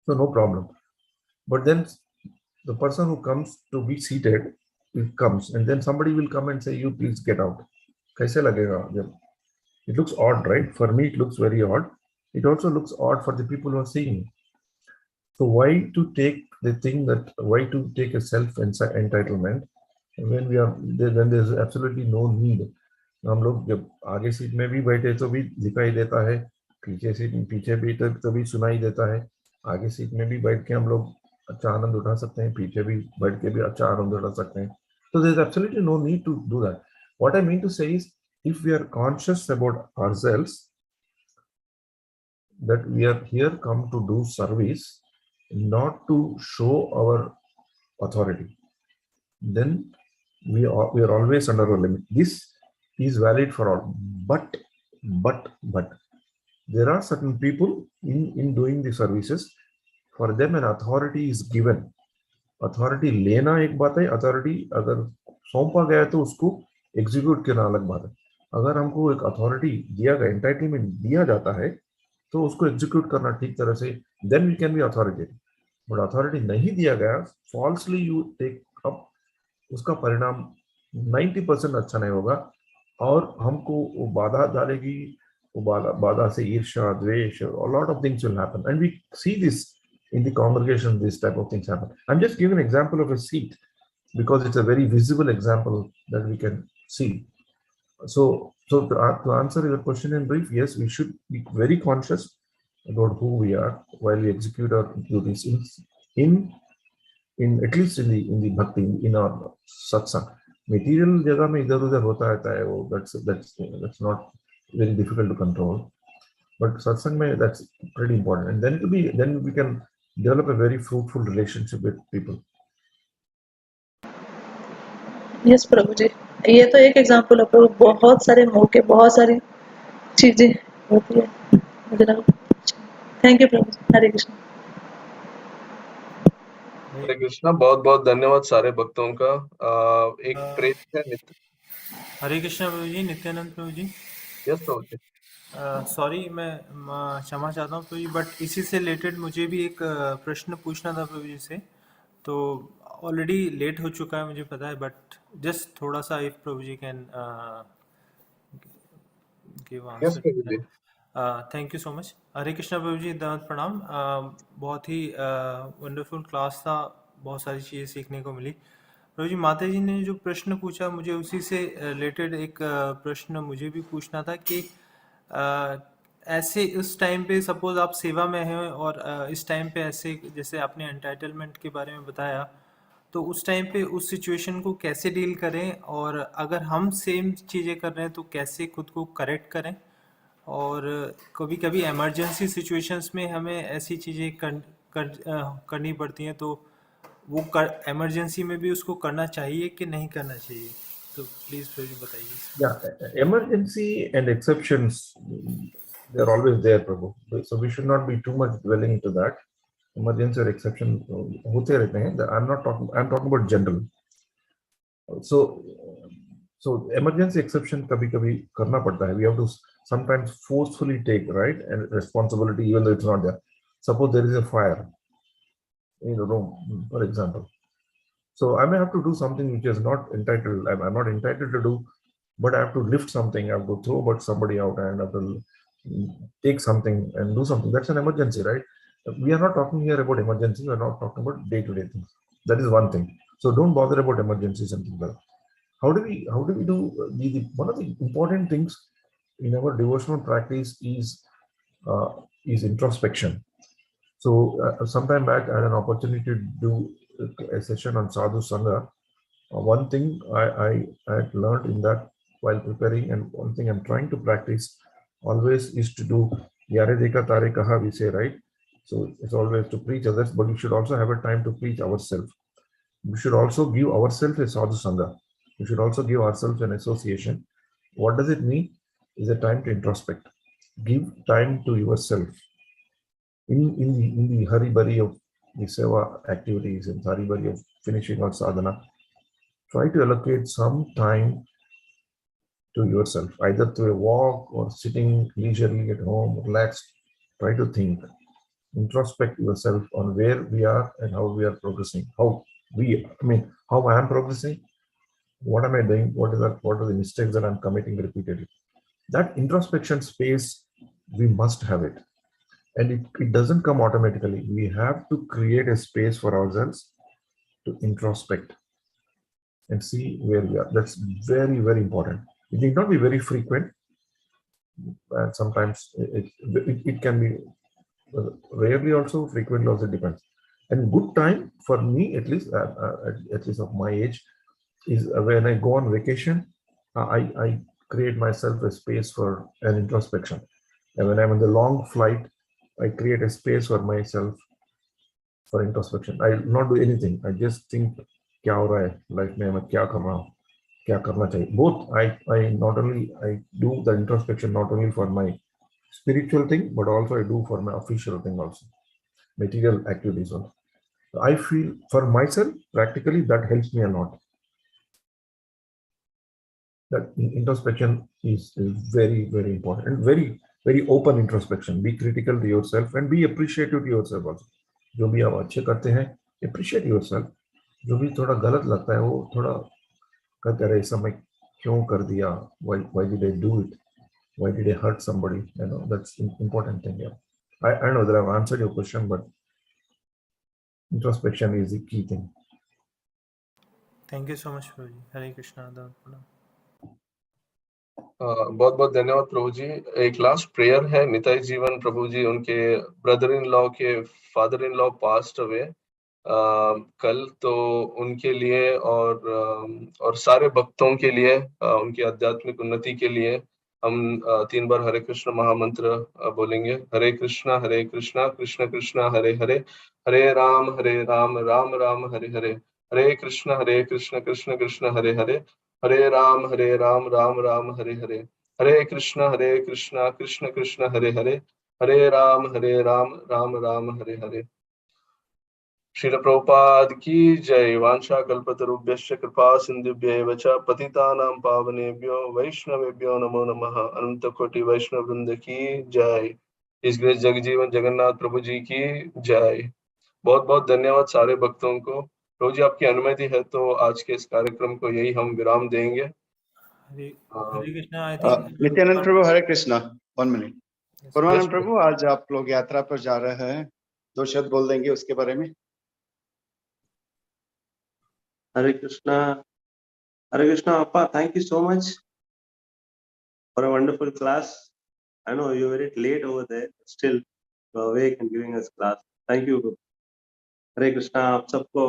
so no problem. But then the person who comes to be seated, it comes and then somebody will come and say, you please get out. कैसे लगेगा जब? It looks odd, right? For me it looks very odd. It also looks odd for the people who are seeing. So why to take the thing that, why to take a self entitlement when there's absolutely no need? हम लोग जब आगे seat में भी बैठे तो भी दिखाई देता है, पीछे भी तभी सुनाई देता है, आगे सीट में भी बैठ के हम लोग अच्छा आनंद उठा सकते हैं, पीछे भी बैठ के भी अच्छा आनंद उठा सकते हैं. So there's absolutely no need to do that. What I mean to say is, if we are conscious about ourselves, that we are here come to do service, not to show our authority, then we are always under a limit. This is valid for all, but there are certain people in doing the services, for them an authority is given. Authority लेना एक बात है, authority अगर सौंपा गया तो उसको execute करना अलग बात है. अगर हमको एक अथॉरिटी दिया गया, एंटाइटलमेंट दिया जाता है, तो उसको एग्जीक्यूट करना ठीक तरह से, then we can be authoritative. But authority नहीं दिया गया, फॉल्सली यू टेक अप, उसका परिणाम 90% अच्छा नहीं होगा और हमको वो बाधा डालेगी, वो बाधा से ईर्ष्या, द्वेष, lot of things will happen and we see this in the congregation. This type of things happen. I'm just giving an example of a seat. because it's a very visible example that we can see. So to answer your question in brief, yes, we should be very conscious about who we are while we execute our duties in at least in the bhakti, in our satsang. Material जगह में इधर उधर होता रहता है वो, that's not very difficult to control. But satsang में that's pretty important, and then we can develop a very fruitful relationship with people. Yes Prabhu ji, ये तो एक एग्जांपल है प्रभु, बहुत सारे मौके, बहुत सारी चीजें होती है मुझे लगा। थैंक यू प्रभु जी, हरे कृष्ण। हरे कृष्णा, बहुत बहुत धन्यवाद सारे भक्तों का। एक प्रेत है नित्य। हरे कृष्णा प्रभु जी, नित्यानंद प्रभु जी। यस प्रभु जी। सॉरी, मैं क्षमा चाहता हूँ प्रभु जी, बट इसी से रिलेटेड मुझे भी एक प्रश्न पूछना था प्रभु जी से। तो ऑलरेडी लेट हो चुका है मुझे पता है, बट जस्ट थोड़ा सा if Prabhu ji can give yes answer. Prabhu ji. Thank you so much. Hare Krishna Prabhu ji, दंत प्रणाम। बहुत ही वंडरफुल क्लास था, बहुत सारी चीज़ें सीखने को मिली। प्रभु जी, माता जी ने जो प्रश्न पूछा, मुझे उसी से रिलेटेड एक प्रश्न मुझे भी पूछना था कि ऐसे उस टाइम पे सपोज आप सेवा में हैं और इस टाइम पे ऐसे जैसे आपने एंटाइटलमेंट के बारे में बताया, तो उस टाइम पे उस सिचुएशन को कैसे डील करें, और अगर हम सेम चीज़ें कर रहे हैं तो कैसे खुद को करेक्ट करें। और कभी कभी इमरजेंसी सिचुएशंस में हमें ऐसी चीज़ें करनी पड़ती हैं, तो वो इमरजेंसी में भी उसको करना चाहिए कि नहीं करना चाहिए, तो प्लीज़ फिर बताइए। Yeah, emergency and exceptions, they're always there, Prabhu. So we should not be too much dwelling into that. Emergency or exception होते रहते हैं. I'm talking about general. So emergency exception कभी-कभी करना पड़ता है. We have to sometimes forcefully take, right, and responsibility even though it's not there. Suppose there is a fire in the room, for example. So I may have to do something which is not entitled. I'm not entitled to do, but I have to lift something. I have to throw about somebody out, and I have to take something and do something. That's an emergency, right? We are not talking here about emergency. We are not talking about day-to-day things. That is one thing. So don't bother about emergencies and things like that. How do we do one of the important things in our devotional practice is introspection. So sometime back I had an opportunity to do a session on sadhu sangha. One thing I had learned in that while preparing, and one thing I'm trying to practice always, is to do yare dekha tare kaha, we say, right? So it's always to preach others, but we should also have a time to preach ourselves. We should also give ourselves a sadhu sangha. We should also give ourselves an association. What does it mean? Is a time to introspect. Give time to yourself. In the hurry-burry of the seva activities and hurry-burry of finishing our sadhana, try to allocate some time to yourself, either through a walk or sitting leisurely at home, relaxed. Try to think, introspect yourself on where we are and how we are progressing. How I am progressing. What am I doing? What are the mistakes that I'm committing repeatedly? That introspection space, we must have it. And it doesn't come automatically. We have to create a space for ourselves to introspect and see where we are. That's very, very important. It need not be very frequent. And sometimes it can be rarely also, frequently also, depends. And good time for me, at least of my age, is when I go on vacation. I create myself a space for an introspection. And when I'm on the long flight, I create a space for myself for introspection. I will not do anything. I just think, क्या हो रहा है life में, मैं क्या कर रहा हूँ, क्या करना चाहिए. Both I do the introspection not only for my spiritual thing, but also I do for my official thing also, material activities also. I feel for myself, practically, that helps me a lot. That introspection is very, very important, and very, very open introspection. Be critical to yourself and be appreciative to yourself also. जो भी आप अच्छे करते हैं, appreciate yourself. जो भी थोड़ा गलत लगता है, वो थोड़ा कहते रहे, समय क्यों कर दिया? Why did I do it? Why did I hurt somebody? You know, that's important thing. Yeah, I know that I've answered your question, but introspection is the key thing. Thank you so much Prabhu ji. Hare Krishna. प्रणाम। बहुत बहुत धन्यवाद प्रभु जी। एक last prayer है निताई जीवन प्रभु जी, उनके brother in law के father in law passed away कल, तो उनके लिए और सारे भक्तों के लिए, उनकी आध्यात्मिक उन्नति के लिए हम 3 बार हरे कृष्ण महामंत्र बोलेंगे। हरे कृष्णा कृष्ण कृष्ण हरे हरे, हरे राम राम राम हरे हरे, हरे कृष्ण कृष्ण कृष्ण हरे हरे, हरे राम राम राम हरे हरे, हरे कृष्ण कृष्ण कृष्ण हरे हरे, हरे राम राम राम हरे हरे। श्रील प्रभुपाद की जय। वांछा कल्पतरुभ्यश्च कृपा सिंधुभ्यैव च पतितानां पावनेभ्यो वैष्णवेभ्यो नमो नमः। अनंत कोटि वैष्णव वृंद की जय। इस ग्रेस जगजीवन जगन्नाथ प्रभु जी की जय। बहुत बहुत धन्यवाद सारे भक्तों को। प्रभु जी आपकी अनुमति है तो आज के इस कार्यक्रम को यही हम विराम देंगे। Hare Krishna. I think Nityanand Prabhu Hare Krishna. 1 minute. Paramanand yes, Prabhu, आज आप लोग यात्रा पर जा रहे हैं, 2 शब्द बोल देंगे उसके बारे में। Hare Krishna. Hare Krishna, Appa. Thank you so much for a wonderful class. I know you're very late over there, but still you're awake and giving us class. Thank you. हरे कृष्णा। आप सबको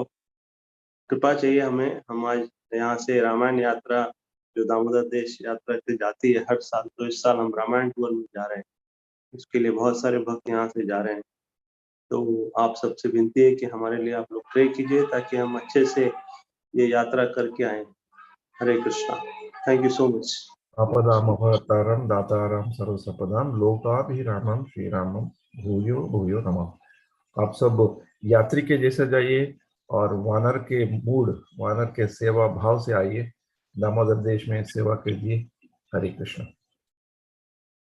कृपा चाहिए हमें। हम आज यहाँ से रामायण यात्रा जो दामोदर देश यात्रा से जाती है हर साल, तो इस साल हम रामायण टूर में जा रहे हैं। इसके लिए बहुत सारे भक्त यहाँ से जा रहे हैं, तो आप सबसे विनती है कि हमारे लिए आप लोग प्रे कीजिए ताकि हम अच्छे से ये यात्रा करके आए। Hare Krishna. Thank you so much. आपदाम अवतारम दातारम सर्वसपदाम लोकाभिरामम श्रीरामम भूयो भूयो नमः। आप सब यात्री के जैसे जाइए और वानर के वानर के सेवा भाव से आइए, दामोदर देश में सेवा कीजिए। Hare Krishna.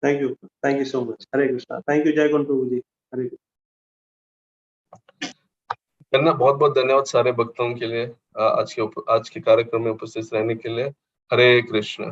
Thank you so much. Hare Krishna. Thank you Jayagun Prabhu ji. Hare करना। बहुत बहुत धन्यवाद सारे भक्तों के लिए आज के कार्यक्रम में उपस्थित रहने के लिए। हरे कृष्ण।